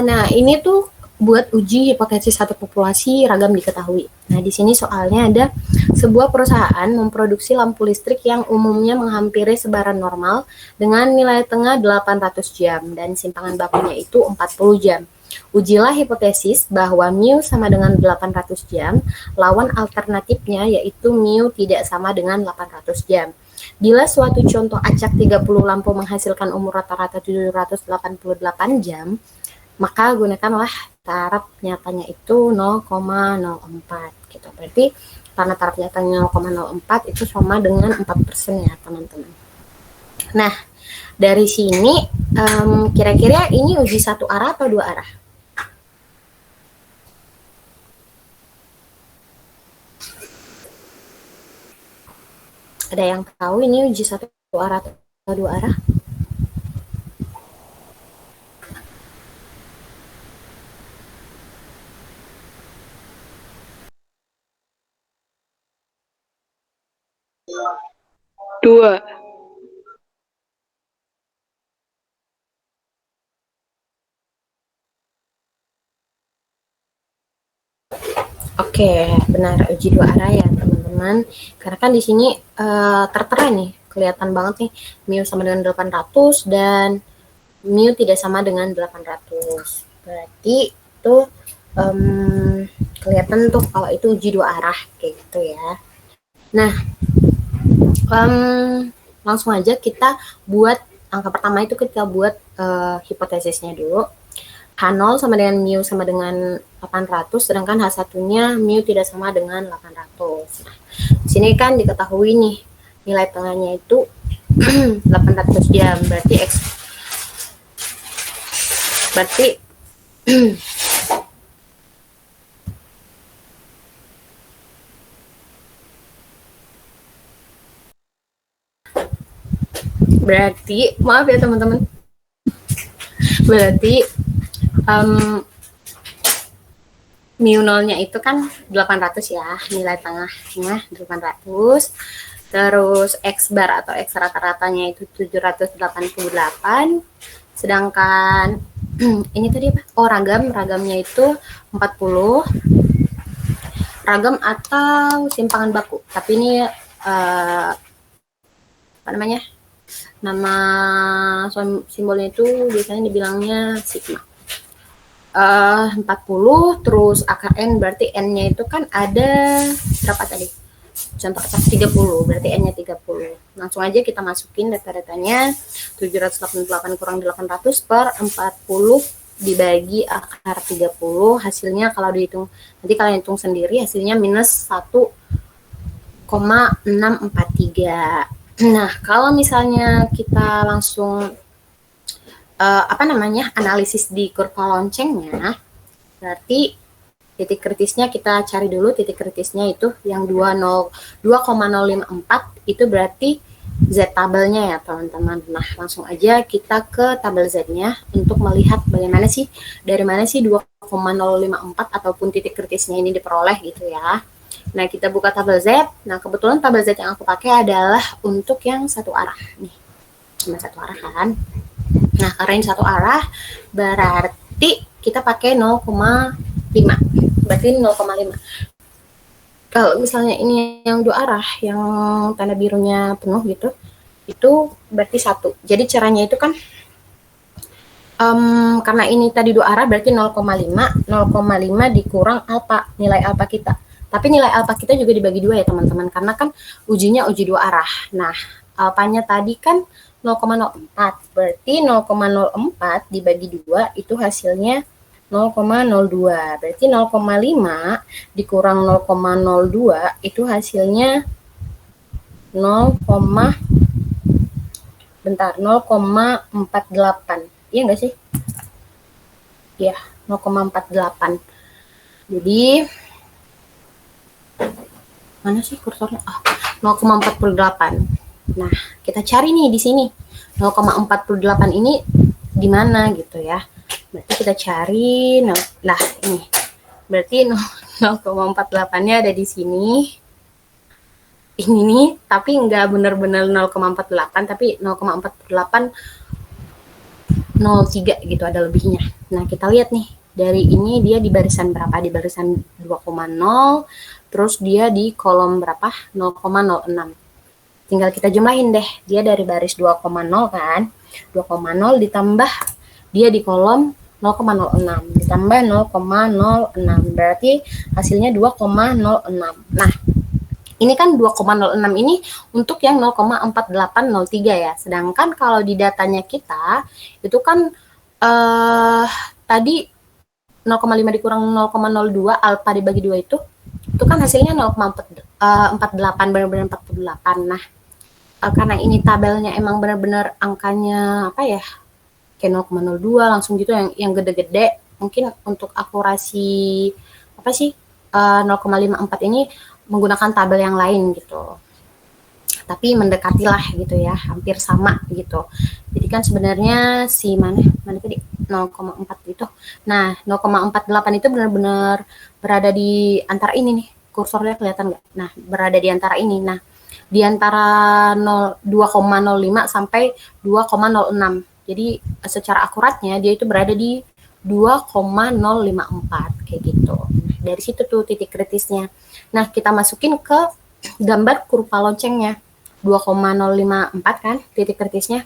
Nah, ini tuh buat uji hipotesis satu populasi ragam diketahui. Nah, di sini soalnya ada sebuah perusahaan memproduksi lampu listrik yang umumnya menghampiri sebaran normal dengan nilai tengah 800 jam dan simpangan bakunya itu 40 jam. Ujilah hipotesis bahwa mu sama dengan 800 jam, lawan alternatifnya yaitu mu tidak sama dengan 800 jam. Bila suatu contoh acak 30 lampu menghasilkan umur rata-rata 788 jam, maka gunakanlah taraf nyatanya itu 0,04 gitu. Berarti karena taraf nyatanya 0,04 itu sama dengan 4% ya teman-teman. Nah, dari sini kira-kira ini uji satu arah atau dua arah? Ada yang tahu ini uji satu arah atau dua arah? Dua. Oke, benar uji dua arah ya teman-teman. Karena kan di sini tertera nih, kelihatan banget nih mu sama dengan 800 dan mu tidak sama dengan 800. Berarti itu kelihatan tuh kalau itu uji dua arah kayak gitu ya. Nah, langsung aja kita buat angka pertama itu kita buat hipotesisnya dulu. H0 sama dengan mu sama dengan 800, sedangkan H1-nya mu tidak sama dengan 800. Nah, di sini kan diketahui nih nilai tengahnya itu 800 jam, berarti X berarti berarti maaf ya teman-teman. Berarti mu nolnya itu kan 800 ya, nilai tengahnya 800. Terus X bar atau X rata-ratanya itu 788. Sedangkan ini tadi apa? Oh, ragamnya itu 40. Ragam atau simpangan baku. Tapi ini apa namanya? Nama simbolnya itu biasanya dibilangnya sigma. 40 terus AKN berarti N-nya itu kan ada berapa tadi? Contoh acak 30, berarti N-nya 30. Langsung aja kita masukin data-datanya. 788 kurang 800 per 40 dibagi akar 30. Hasilnya kalau dihitung, nanti kalian hitung sendiri, hasilnya minus 1,643. Nah, kalau misalnya kita langsung analisis di kurva loncengnya, berarti titik kritisnya kita cari dulu. Titik kritisnya itu yang 2,054 itu berarti Z tabelnya ya teman-teman. Nah, langsung aja kita ke tabel Z-nya untuk melihat bagaimana sih, dari mana sih 2,054 ataupun titik kritisnya ini diperoleh gitu ya. Nah, kita buka tabel Z. Nah, kebetulan tabel Z yang aku pakai adalah untuk yang satu arah nih. Cuma satu arah kan. Nah, karena ini satu arah, berarti kita pakai 0,5. Berarti 0,5. Kalau misalnya ini yang dua arah, yang tanda birunya penuh gitu, itu berarti 1. Jadi caranya itu kan, karena ini tadi dua arah berarti 0,5 dikurang alfa, nilai alfa kita. Tapi nilai alfa kita juga dibagi 2 ya teman-teman, karena kan ujinya uji dua arah. Nah, alfanya tadi kan 0,04, berarti 0,04 dibagi 2 itu hasilnya 0,02. Berarti 0,5 dikurang 0,02 itu hasilnya 0,48. Iya nggak sih? Iya, 0,48. Jadi mana sih kursornya? 0,48. Nah, kita cari nih di sini. 0,48 ini di mana gitu ya. Berarti kita cari, nah ini. Berarti 0,48-nya ada di sini. Ini nih, tapi nggak benar-benar 0,48, tapi 0,48 03 gitu, ada lebihnya. Nah, kita lihat nih. Dari ini dia di barisan berapa? Di barisan 2,0, terus dia di kolom berapa? 0,06. Tinggal kita jumlahin deh. Dia dari baris 2,0 kan? 2,0 ditambah dia di kolom 0,06 ditambah 0,06 berarti hasilnya 2,06. Nah, ini kan 2,06 ini untuk yang 0,4803 ya. Sedangkan kalau di datanya kita itu kan tadi 0,5 dikurang 0,02 alfa dibagi 2 itu kan hasilnya 0,48, benar-benar 48. Nah, karena ini tabelnya emang benar-benar angkanya apa ya, kayak 0,02 langsung gitu, yang gede-gede, mungkin untuk akurasi apa sih 0,54 ini menggunakan tabel yang lain gitu, tapi mendekatilah gitu ya, hampir sama gitu. Jadi kan sebenarnya si mana tadi 0,4 itu. Nah, 0,48 itu benar-benar berada di antara ini nih, kursornya kelihatan nggak? Nah, berada di antara ini. Nah, di antara 2,05 sampai 2,06. Jadi secara akuratnya dia itu berada di 2,054 kayak gitu. Nah, dari situ tuh titik kritisnya. Nah, kita masukin ke gambar kurva loncengnya. 2,054 kan titik kritisnya.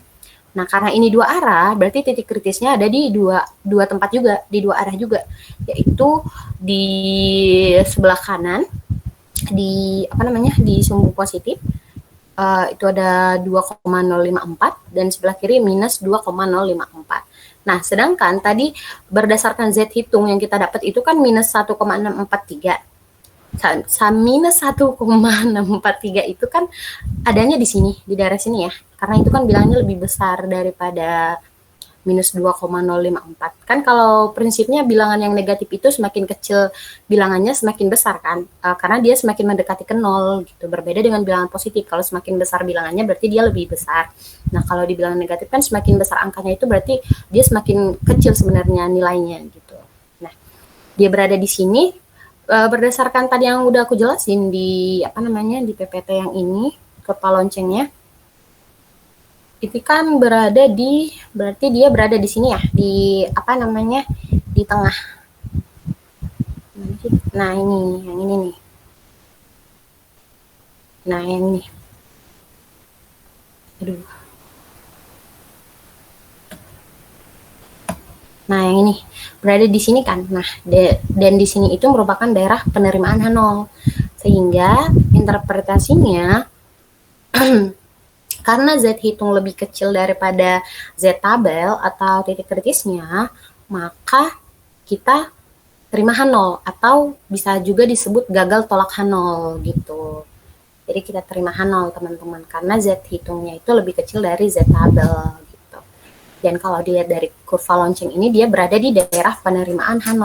Nah, karena ini dua arah, berarti titik kritisnya ada di dua tempat juga, di dua arah juga, yaitu di sebelah kanan, di di sumbu positif, itu ada 2,054, dan sebelah kiri minus 2,054. Nah, sedangkan tadi berdasarkan Z hitung yang kita dapat itu kan minus 1,643. Minus 1,643 itu kan adanya di sini, di daerah sini ya. Karena itu kan bilangnya lebih besar daripada minus 2,054. Kan kalau prinsipnya bilangan yang negatif itu semakin kecil bilangannya semakin besar kan. Karena dia semakin mendekati ke 0 gitu. Berbeda dengan bilangan positif. Kalau semakin besar bilangannya berarti dia lebih besar. Nah, kalau di bilangan negatif kan semakin besar angkanya itu berarti dia semakin kecil sebenarnya nilainya gitu. Nah, dia berada di sini berdasarkan tadi yang udah aku jelasin di di PPT yang ini, kurva loncengnya. Itu kan berarti dia berada di sini ya, di di tengah. Nah, yang ini nih. Nah, yang ini. Aduh. Nah, yang ini berada di sini kan. Nah, dan di sini itu merupakan daerah penerimaan H0. Sehingga interpretasinya karena Z hitung lebih kecil daripada Z tabel atau titik kritisnya, maka kita terima H0 atau bisa juga disebut gagal tolak H0 gitu. Jadi kita terima H0 teman-teman karena Z hitungnya itu lebih kecil dari Z tabel gitu. Dan kalau dilihat dari kurva lonceng ini dia berada di daerah penerimaan H0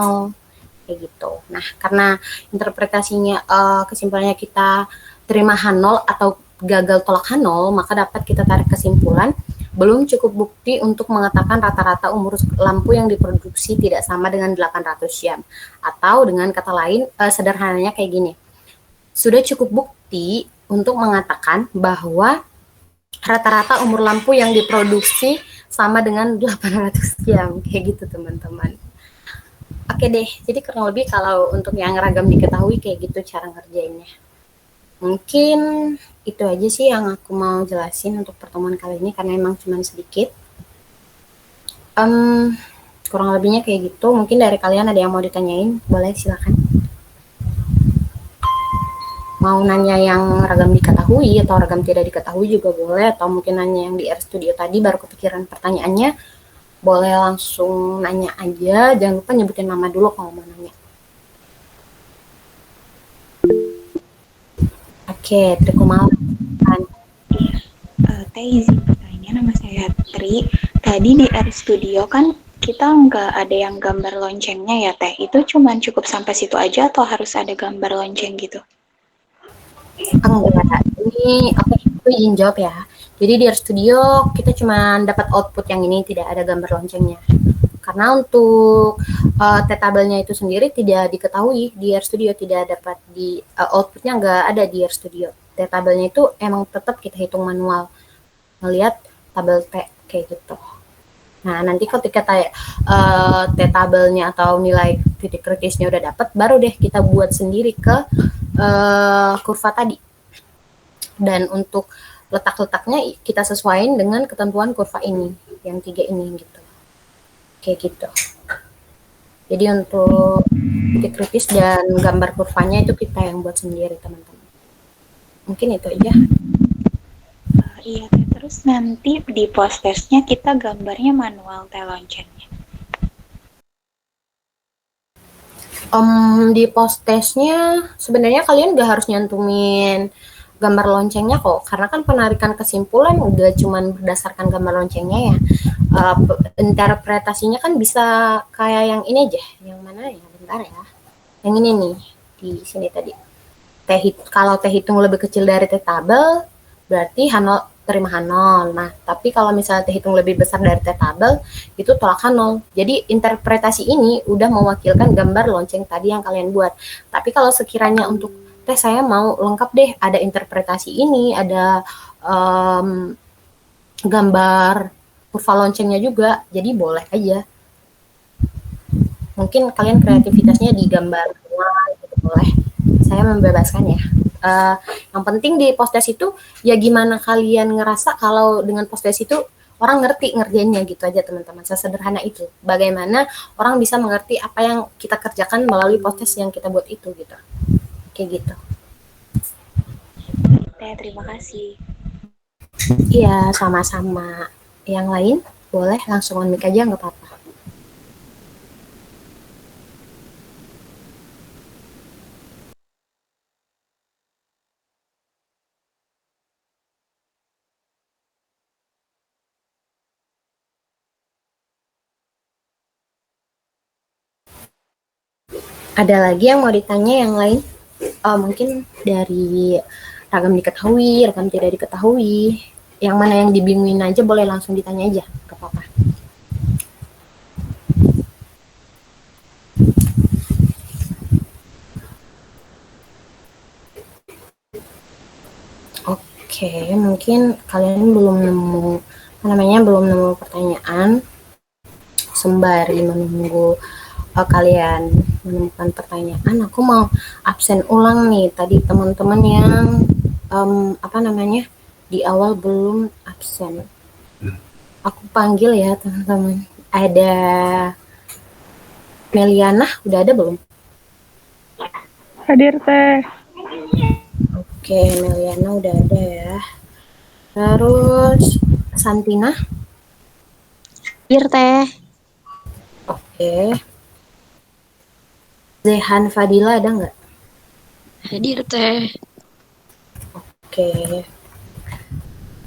kayak gitu. Nah, karena interpretasinya kesimpulannya kita terima H0 atau gagal tolak H0, maka dapat kita tarik kesimpulan belum cukup bukti untuk mengatakan rata-rata umur lampu yang diproduksi tidak sama dengan 800 jam. Atau dengan kata lain, sederhananya kayak gini. Sudah cukup bukti untuk mengatakan bahwa rata-rata umur lampu yang diproduksi sama dengan 800 jam. Kayak gitu, teman-teman. Oke deh, jadi kurang lebih kalau untuk yang ragam diketahui kayak gitu cara ngerjainnya. Mungkin itu aja sih yang aku mau jelasin untuk pertemuan kali ini karena emang cuma sedikit. Kurang lebihnya kayak gitu. Mungkin dari kalian ada yang mau ditanyain, boleh silakan. Mau nanya yang ragam diketahui atau ragam tidak diketahui juga boleh, atau mungkin nanya yang di RStudio tadi baru kepikiran pertanyaannya, boleh langsung nanya aja. Jangan lupa nyebutin nama dulu kalau mau nanya. Oke, Trikumal. Teh izin bertanya, nama saya Tri. Tadi di RStudio kan kita nggak ada yang gambar loncengnya ya Teh. Itu cuman cukup sampai situ aja atau harus ada gambar lonceng gitu? Enggak, ini oke, aku izin jawab ya. Jadi di RStudio kita cuma dapat output yang ini, tidak ada gambar loncengnya. Karena untuk tabelnya itu sendiri tidak diketahui di RStudio, tidak dapat di outputnya nggak ada di RStudio. Tabelnya itu emang tetap kita hitung manual, melihat tabel T kayak gitu. Nah nanti ketika tabelnya atau nilai titik kritisnya udah dapat, baru deh kita buat sendiri ke kurva tadi. Dan untuk letak-letaknya kita sesuaiin dengan ketentuan kurva ini, yang 3 ini gitu. Kayak gitu. Jadi untuk titik kritis dan gambar kurvanya itu kita yang buat sendiri, teman-teman. Mungkin itu aja. Iya, terus nanti di post testnya kita gambarnya manual Teh loncengnya. Di post testnya sebenarnya kalian gak harus nyantumin gambar loncengnya kok, karena kan penarikan kesimpulan udah cuman berdasarkan gambar loncengnya ya. Interpretasinya kan bisa kayak yang ini aja, yang mana ya, bentar ya, yang ini nih di sini tadi. Kalau T hitung lebih kecil dari T tabel berarti H0 terima H0. Nah tapi kalau misalnya T hitung lebih besar dari T tabel itu tolak H0. Jadi interpretasi ini udah mewakilkan gambar lonceng tadi yang kalian buat. Tapi kalau sekiranya untuk Teh saya mau lengkap deh, ada interpretasi ini, ada gambar kurva loncengnya juga, jadi boleh aja. Mungkin kalian kreativitasnya di gambar gitu, boleh. Saya membebaskan ya. Yang penting di post test itu ya gimana kalian ngerasa kalau dengan post test itu orang ngerti ngerjainnya gitu aja, teman-teman. Sesederhana itu. Bagaimana orang bisa mengerti apa yang kita kerjakan melalui post test yang kita buat itu gitu. Kayak gitu. Terima kasih. Iya, sama-sama. Yang lain boleh langsung on mic aja, nggak apa-apa. Ada lagi yang mau ditanya yang lain? Mungkin dari ragam diketahui, ragam tidak diketahui. Yang mana yang dibingungin aja boleh langsung ditanya aja, gak apa-apa. Oke, mungkin kalian belum nemu pertanyaan. Sembari menunggu kalian menemukan pertanyaan, aku mau absen ulang nih. Tadi teman-teman yang di awal belum absen. Aku panggil ya teman-teman. Ada Meliana, udah ada belum? Hadir Teh. Oke, Meliana udah ada ya. Terus Santina? Hadir Teh. Oke. Zehan Fadila ada nggak? Hadir Teh. Oke.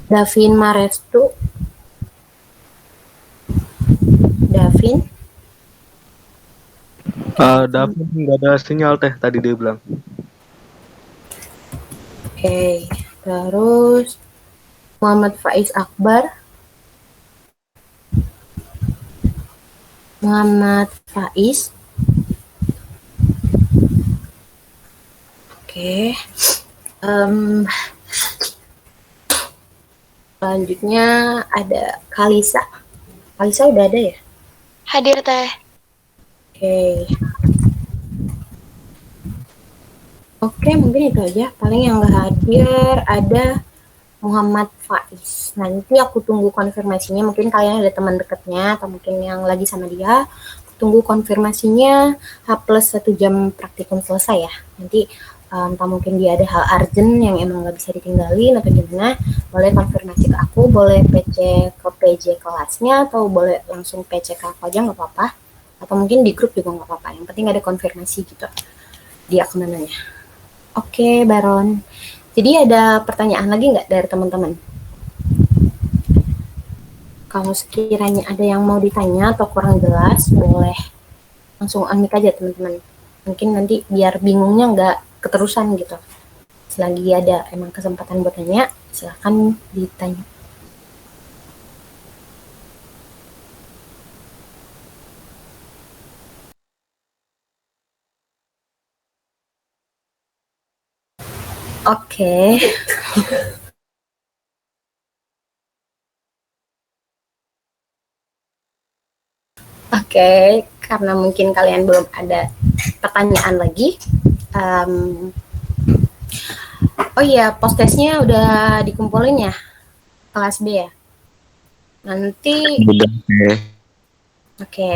Davin Marestu? Davin? Davin nggak ada sinyal Teh, tadi dia bilang. Oke. Terus Muhammad Faiz Akbar. Muhammad Faiz. Oke. Selanjutnya ada Kalisa. Kalisa udah ada ya? Hadir Teh. Oke. Oke, mungkin itu aja. Paling yang nggak hadir ada Muhammad Faiz. Nanti aku tunggu konfirmasinya. Mungkin kalian ada teman dekatnya atau mungkin yang lagi sama dia. Tunggu konfirmasinya H+1 jam praktikum selesai ya. Nanti entah mungkin dia ada hal urgent yang emang nggak bisa ditinggalin atau gimana. Boleh konfirmasi ke aku, boleh PC ke PJ kelasnya, atau boleh langsung PC ke aku aja nggak apa-apa. Atau mungkin di grup juga nggak apa-apa. Yang penting ada konfirmasi gitu. Dia kemananya. Oke, Baron. Jadi ada pertanyaan lagi nggak dari teman-teman? Kalau sekiranya ada yang mau ditanya atau kurang jelas, boleh langsung unmute aja teman-teman. Mungkin nanti biar bingungnya nggak keterusan gitu. Selagi ada emang kesempatan buat tanya, silahkan ditanya. Oke. Oke, karena mungkin kalian belum ada pertanyaan lagi. Oh iya, post-testnya udah dikumpulin ya, kelas B ya. Nanti, oke,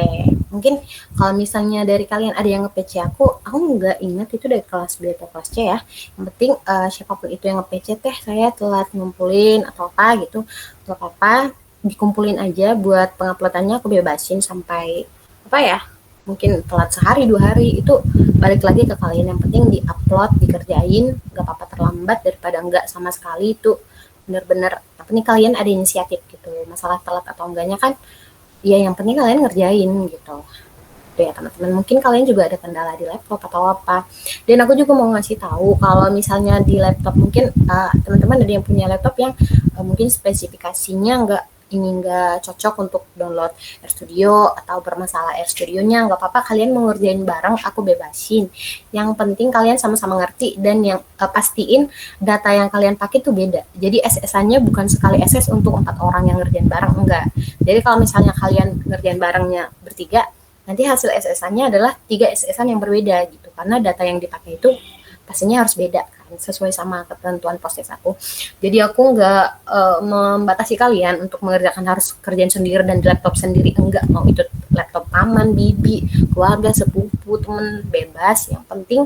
mungkin kalau misalnya dari kalian ada yang nge-PC aku nggak ingat itu dari kelas B atau kelas C ya. Yang penting siapapun itu yang nge-PC teh, saya telat ngumpulin atau apa gitu, atau apa, dikumpulin aja buat penguploadannya aku bebasin sampai apa ya, mungkin telat sehari 2 hari itu balik lagi ke kalian. Yang penting di-upload, dikerjain, nggak apa-apa terlambat daripada enggak sama sekali. Itu bener-bener yang penting kalian ada inisiatif gitu. Masalah telat atau enggaknya kan ya yang penting kalian ngerjain gitu. Tuh ya teman-teman, mungkin kalian juga ada kendala di laptop atau apa. Dan aku juga mau ngasih tahu kalau misalnya di laptop mungkin teman-teman ada yang punya laptop yang mungkin spesifikasinya nggak cocok untuk download RStudio atau bermasalah RStudionya, nggak apa-apa, kalian mau ngerjain bareng, aku bebasin. Yang penting kalian sama-sama ngerti dan yang pastiin data yang kalian pakai tuh beda. Jadi SS-nya bukan sekali SS untuk 4 orang yang ngerjain bareng, enggak. Jadi kalau misalnya kalian ngerjain barengnya bertiga, nanti hasil SS-nya adalah 3 SS-an yang berbeda gitu, karena data yang dipakai itu pastinya harus beda kan, sesuai sama ketentuan post-test aku. Jadi aku nggak membatasi kalian untuk mengerjakan harus kerjaan sendiri dan di laptop sendiri, enggak. Mau itu laptop paman, bibi, keluarga, sepupu, temen, bebas. Yang penting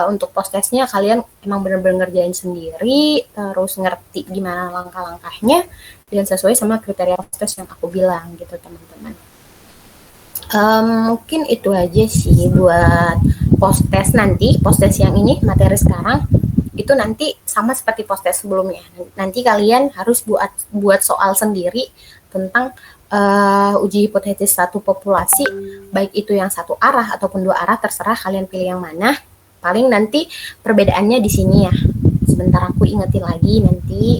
untuk post-testnya kalian emang benar-benar ngerjain sendiri, terus ngerti gimana langkah-langkahnya dan sesuai sama kriteria post-test yang aku bilang gitu teman-teman. Mungkin itu aja sih buat post-test nanti. Post-test yang ini, materi sekarang, itu nanti sama seperti post-test sebelumnya. Nanti kalian harus buat soal sendiri tentang uji hipotesis satu populasi, baik itu yang satu arah ataupun 2 arah, terserah kalian pilih yang mana. Paling nanti perbedaannya di sini ya. Sebentar aku ingetin lagi nanti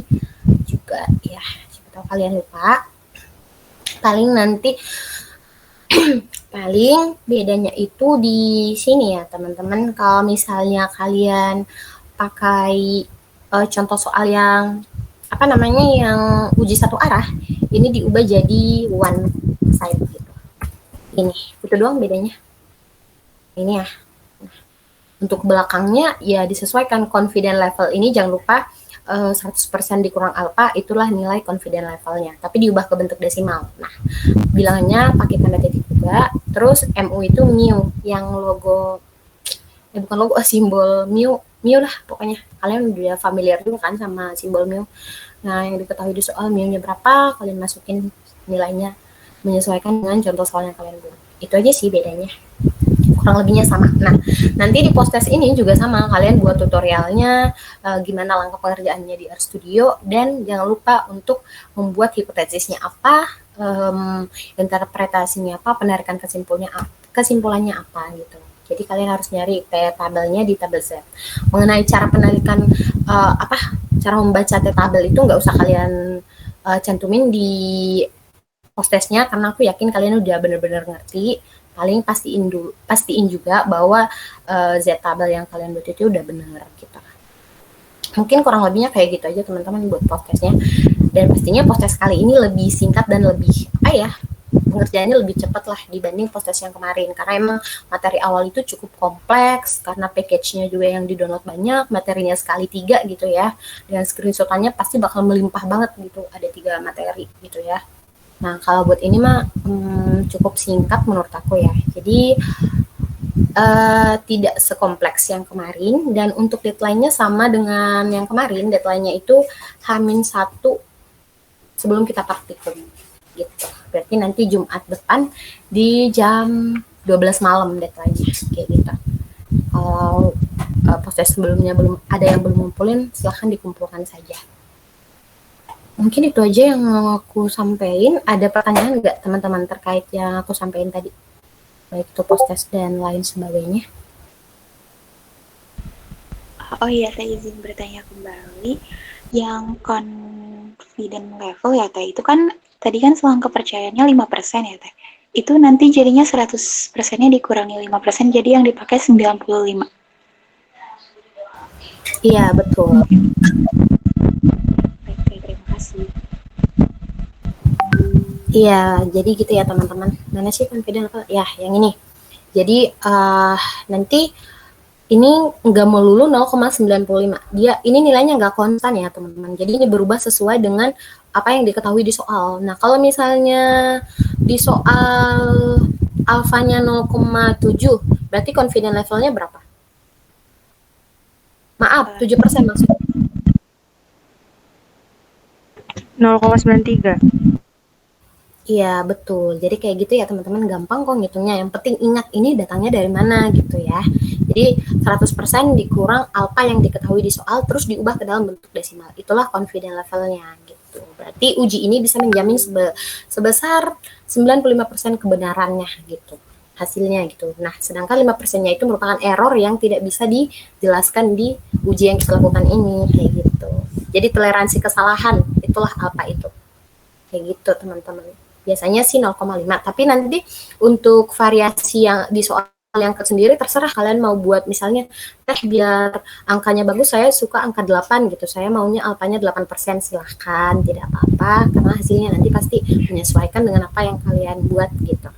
juga ya, siapa tahu kalian lupa. Paling nanti paling bedanya itu di sini ya teman-teman. Kalau misalnya kalian pakai contoh soal yang apa namanya yang uji satu arah, ini diubah jadi one side gitu. Ini itu doang bedanya. Ini ya. Untuk belakangnya ya disesuaikan confidence level ini, jangan lupa 100% dikurang alfa itulah nilai confidence levelnya, tapi diubah ke bentuk desimal. Nah, bilangannya pakai tanda titik juga. Terus MU itu mu, yang logo bukan logo, simbol mu lah pokoknya. Kalian udah familiar juga kan sama simbol mu. Nah, yang diketahui di soal mu-nya berapa, kalian masukin nilainya menyesuaikan dengan contoh soal yang kalian buat. Itu aja sih bedanya. Kurang lebihnya sama. Nah, nanti di post test ini juga sama, kalian buat tutorialnya, gimana langkah pengerjaannya di RStudio, dan jangan lupa untuk membuat hipotesisnya apa, interpretasinya apa, penarikan kesimpulannya apa gitu. Jadi kalian harus nyari kayak tabelnya di tabel Z. Mengenai cara penarikan cara membaca tabel itu nggak usah kalian cantumin di post-testnya karena aku yakin kalian udah bener-bener ngerti. Paling pastiin juga bahwa Z tabel yang kalian buat itu udah bener gitu. Mungkin kurang lebihnya kayak gitu aja teman-teman buat podcastnya. Dan pastinya podcast kali ini lebih singkat dan lebih pengerjaannya lebih cepat lah dibanding podcast yang kemarin. Karena emang materi awal itu cukup kompleks karena package-nya juga yang di-download banyak, materinya sekali 3 gitu ya. Dan screenshot-nya pasti bakal melimpah banget gitu, ada 3 materi gitu ya. Nah, kalau buat ini mah cukup singkat menurut aku ya. Jadi tidak sekompleks yang kemarin, dan untuk deadline-nya sama dengan yang kemarin. Deadline-nya itu H-1 sebelum kita praktikum gitu. Berarti nanti Jumat depan di jam 12 malam deadline-nya kayak gitu. Kalau proses sebelumnya belum ada yang belum ngumpulin, silahkan dikumpulkan saja. Mungkin itu aja yang aku sampaikan. Ada pertanyaan nggak teman-teman terkait yang aku sampaikan tadi? Baik itu post-test dan lain sebagainya. Oh iya, Teh izin bertanya kembali. Yang confident level ya Teh, itu kan tadi kan selang kepercayaannya 5% ya Teh. Itu nanti jadinya 100%-nya dikurangi 5%, jadi yang dipakai 95. Iya, betul. Baik, terima kasih. Iya, jadi gitu ya teman-teman. Mana sih confident level? Ya, yang ini. Jadi nanti ini nggak melulu 0,95. Dia ini nilainya nggak konstan ya teman-teman. Jadi ini berubah sesuai dengan apa yang diketahui di soal. Nah, kalau misalnya di soal alfanya 0,7, berarti confident levelnya berapa? Maaf, 7% maksudnya. 0,93. Iya, betul. Jadi kayak gitu ya teman-teman, gampang kok ngitungnya. Yang penting ingat ini datangnya dari mana gitu ya. Jadi 100% dikurang alfa yang diketahui di soal terus diubah ke dalam bentuk desimal. Itulah confident levelnya gitu. Berarti uji ini bisa menjamin sebesar 95% kebenarannya gitu. Hasilnya gitu. Nah, sedangkan 5%-nya itu merupakan error yang tidak bisa dijelaskan di uji yang kita lakukan ini kayak gitu. Jadi toleransi kesalahan itulah alfa itu. Kayak gitu teman-teman. Biasanya sih 0,5, tapi nanti untuk variasi yang di soal yang sendiri terserah kalian mau buat. Misalnya biar angkanya bagus saya suka angka 8 gitu, saya maunya alfanya 8%, silahkan, tidak apa-apa karena hasilnya nanti pasti menyesuaikan dengan apa yang kalian buat gitu.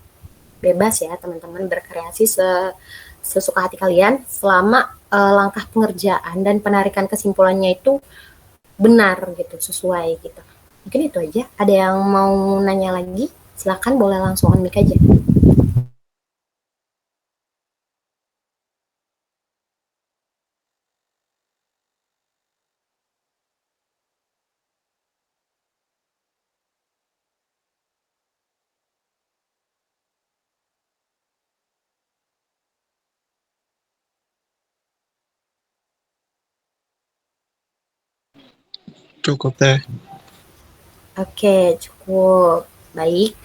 Bebas ya teman-teman berkreasi sesuka hati kalian selama langkah pengerjaan dan penarikan kesimpulannya itu benar gitu, sesuai gitu. Mungkin itu aja. Ada yang mau nanya lagi? Silakan, boleh langsung on mic aja. Cukup Teh. Oke, cukup. Baik.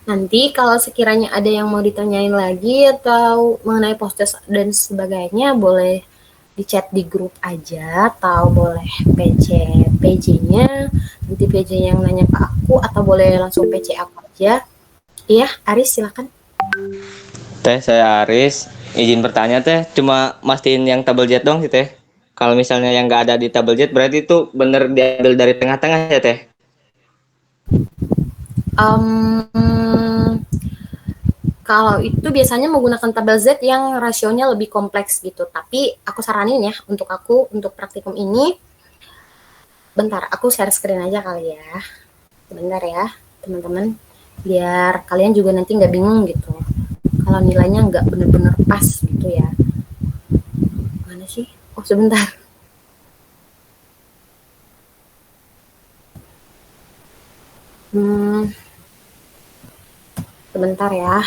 Nanti kalau sekiranya ada yang mau ditanyain lagi atau mengenai post-test dan sebagainya, boleh di chat di grup aja atau boleh PJ-nya, nanti PJ yang nanya ke aku atau boleh langsung PC aku aja. Iya, Aris silakan. Teh, saya Aris. Izin bertanya Teh, cuma mastiin yang tabel jet dong sih Teh. Kalau misalnya yang nggak ada di tabel jet, berarti itu bener diambil dari tengah-tengah ya Teh? Kalau itu biasanya menggunakan tabel Z yang rasionya lebih kompleks gitu. Tapi aku saranin ya untuk praktikum ini, bentar aku share screen aja kali ya. Bentar ya teman-teman, biar kalian juga nanti nggak bingung gitu. Kalau nilainya nggak bener-bener pas gitu ya. Mana sih? Oh sebentar. Sebentar ya.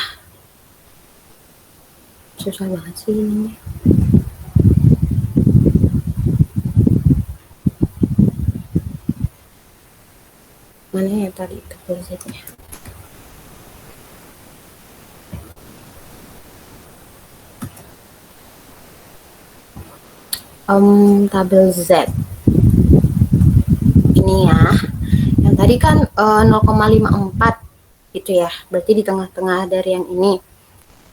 Susah banget sih ini. Mana ya tadi tulisannya? tabel Z ini ya, yang tadi kan 0,54 gitu ya, berarti di tengah-tengah dari yang ini.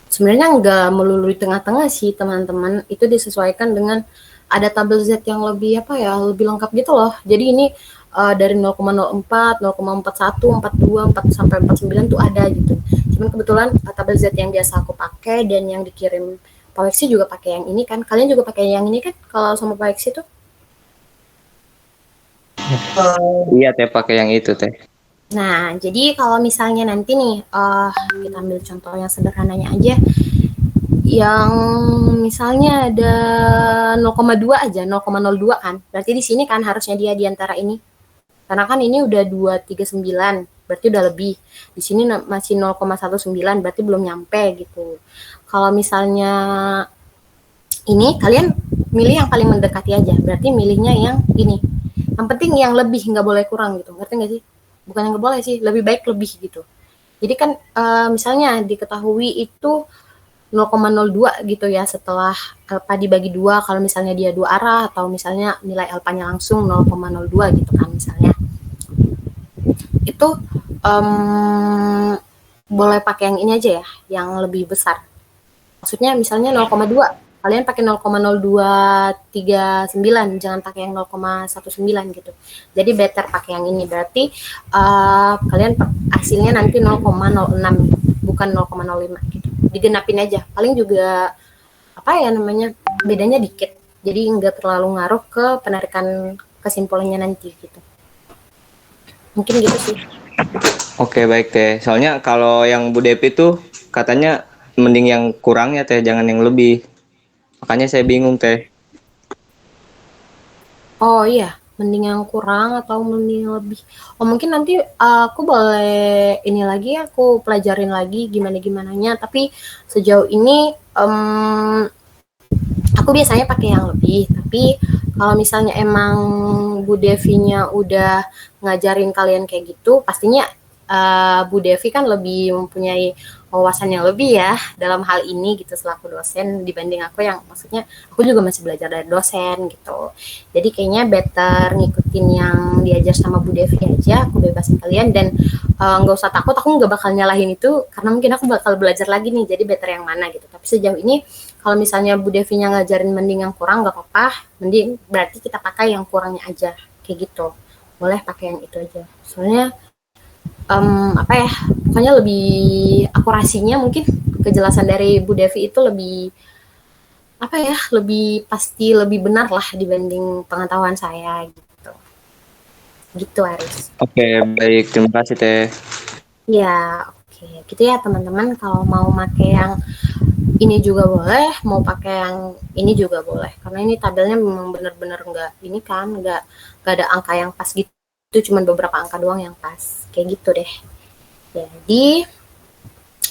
Sebenarnya nggak melulu di tengah-tengah sih teman-teman, itu disesuaikan dengan ada tabel Z yang lebih apa ya, lebih lengkap gitu loh. Jadi ini dari 0,04, 0,41, 42, 4 sampai 49 tuh ada gitu. Cuman kebetulan tabel Z yang biasa aku pakai dan yang dikirim Pak Weksi juga pakai yang ini kan. Kalian juga pakai yang ini kan kalau sama Pak Weksi tuh? Iya teh, pakai yang itu teh. Nah, jadi kalau misalnya nanti nih, kita ambil contoh yang sederhananya aja, yang misalnya ada 0,2 aja, 0,02 kan, berarti di sini kan harusnya dia di antara ini. Karena kan ini udah 239, berarti udah lebih. Di sini masih 0,19, berarti belum nyampe gitu. Kalau misalnya ini, kalian milih yang paling mendekati aja, berarti milihnya yang ini. Yang penting yang lebih, nggak boleh kurang gitu, ngerti nggak sih? Bukan yang nggak boleh sih, lebih baik lebih gitu. Jadi kan misalnya diketahui itu 0,02 gitu ya setelah alfa dibagi 2, kalau misalnya dia dua arah atau misalnya nilai alfanya langsung 0,02 gitu kan misalnya. Itu boleh pakai yang ini aja ya, yang lebih besar. Maksudnya misalnya 0,2, kalian pakai 0,0239, jangan pakai yang 0,19 gitu. Jadi better pakai yang ini, berarti kalian hasilnya nanti 0,06 bukan 0,05 gitu. Digenapin aja, paling juga apa ya namanya, bedanya dikit, jadi nggak terlalu ngaruh ke penarikan kesimpulannya nanti gitu. Mungkin gitu sih. Oke baik teh. Soalnya kalau yang Bu Devi tuh katanya mending yang kurang ya teh, jangan yang lebih. Makanya saya bingung teh. Oh iya, mending yang kurang atau mending yang lebih. Oh mungkin nanti aku boleh ini lagi, aku pelajarin lagi gimana-gimananya. Tapi sejauh ini aku biasanya pakai yang lebih. Tapi kalau misalnya emang Bu Devi-nya udah ngajarin kalian kayak gitu, pastinya Bu Devi kan lebih mempunyai wawasan yang lebih ya dalam hal ini gitu selaku dosen dibanding aku yang maksudnya aku juga masih belajar dari dosen gitu. Jadi kayaknya better ngikutin yang diajar sama Bu Devi aja, aku bebasin kalian dan nggak usah takut, aku nggak bakal nyalahin itu karena mungkin aku bakal belajar lagi nih, jadi better yang mana gitu. Tapi sejauh ini kalau misalnya Bu Devi-nya ngajarin mending yang kurang nggak apa-apa, mending berarti kita pakai yang kurangnya aja kayak gitu. Boleh pakai yang itu aja. Soalnya apa ya, pokoknya lebih akurasinya mungkin kejelasan dari Bu Devi itu lebih apa ya, lebih pasti, lebih benar lah dibanding pengetahuan saya gitu. Gitu Aris. Oke baik, terima kasih teh. Ya, oke. Gitu ya teman-teman, kalau mau pakai yang ini juga boleh, mau pakai yang ini juga boleh. Karena ini tabelnya memang benar-benar nggak ini kan, nggak ada angka yang pas gitu. Itu cuma beberapa angka doang yang pas kayak gitu deh. Jadi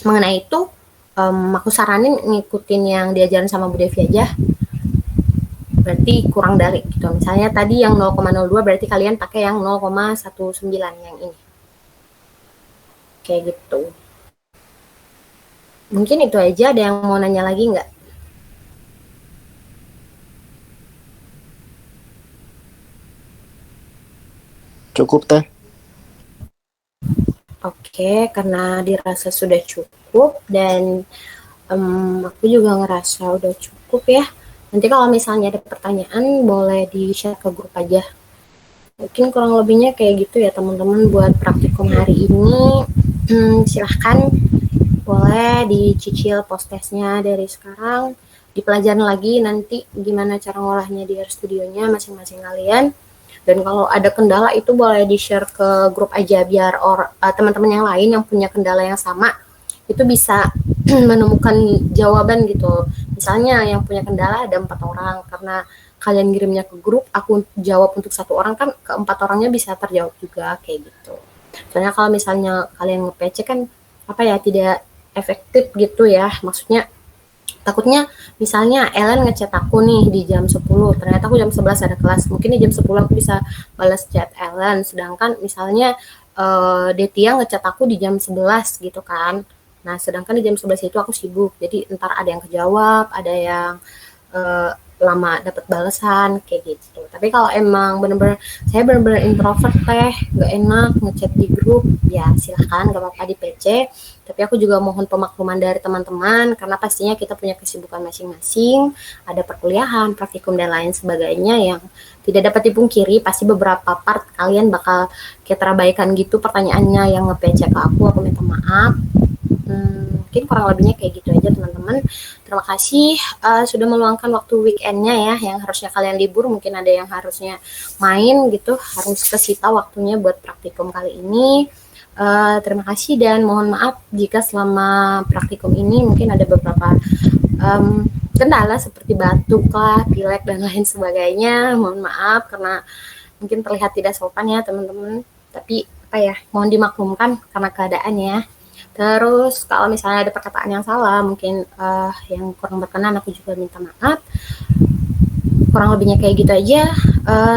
mengenai itu aku saranin ngikutin yang diajarin sama Bu Devi aja, berarti kurang dari gitu. Misalnya tadi yang 0,02 berarti kalian pakai yang 0,19 yang ini kayak gitu. Mungkin itu aja. Ada yang mau nanya lagi nggak? Cukup teh. Oke, karena dirasa sudah cukup dan aku juga ngerasa udah cukup ya. Nanti kalau misalnya ada pertanyaan boleh di-share ke grup aja. Mungkin kurang lebihnya kayak gitu ya teman-teman buat praktikum hari ini. Silahkan boleh dicicil post-testnya dari sekarang. Dipelajarin lagi nanti gimana cara ngolahnya di RStudionya masing-masing kalian. Dan kalau ada kendala itu boleh di-share ke grup aja biar teman-teman yang lain yang punya kendala yang sama itu bisa menemukan jawaban gitu. Misalnya yang punya kendala ada 4 orang, karena kalian ngirimnya ke grup, aku jawab untuk 1 orang kan ke 4 orangnya bisa terjawab juga kayak gitu. Soalnya kalau misalnya kalian nge-PC kan apa ya, tidak efektif gitu ya. Maksudnya takutnya misalnya Ellen ngechat aku nih di jam 10, ternyata aku jam 11 ada kelas, mungkin di jam 10 aku bisa balas chat Ellen, sedangkan misalnya Detia ngechat aku di jam 11 gitu kan. Nah sedangkan di jam 11 itu aku sibuk, jadi ntar ada yang kejawab, ada yang lama dapat balasan kayak gitu. Tapi kalau emang bener-bener saya bener-bener introvert teh, gak enak ngechat di grup, ya silahkan gak apa-apa di PC. Tapi aku juga mohon pemakluman dari teman-teman karena pastinya kita punya kesibukan masing-masing, ada perkuliahan, praktikum dan lain sebagainya yang tidak dapat dipungkiri. Pasti beberapa part kalian bakal kayak terabaikan gitu pertanyaannya yang nge-PC ke aku minta maaf. Mungkin kurang lebihnya kayak gitu aja teman-teman. Terima kasih sudah meluangkan waktu weekendnya ya, yang harusnya kalian libur, mungkin ada yang harusnya main gitu, harus kesita waktunya buat praktikum kali ini. Terima kasih dan mohon maaf jika selama praktikum ini mungkin ada beberapa kendala seperti batuk lah, pilek dan lain sebagainya. Mohon maaf karena mungkin terlihat tidak sopan ya teman-teman. Tapi apa ya, mohon dimaklumkan karena keadaan ya. Terus kalau misalnya ada perkataan yang salah, mungkin yang kurang berkenan, aku juga minta maaf. Kurang lebihnya kayak gitu aja.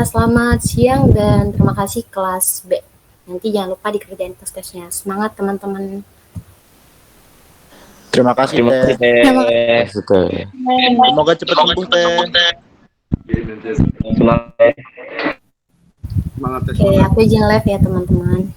Selamat siang dan terima kasih kelas B. Nanti jangan lupa dikerjain tugasnya. Semangat teman-teman. Terima kasih Terima kasih Teh. Teh. Semoga cepat sembuh Teh. Semangat Teh. Semangat Teh. Oke, aku izin live ya teman-teman.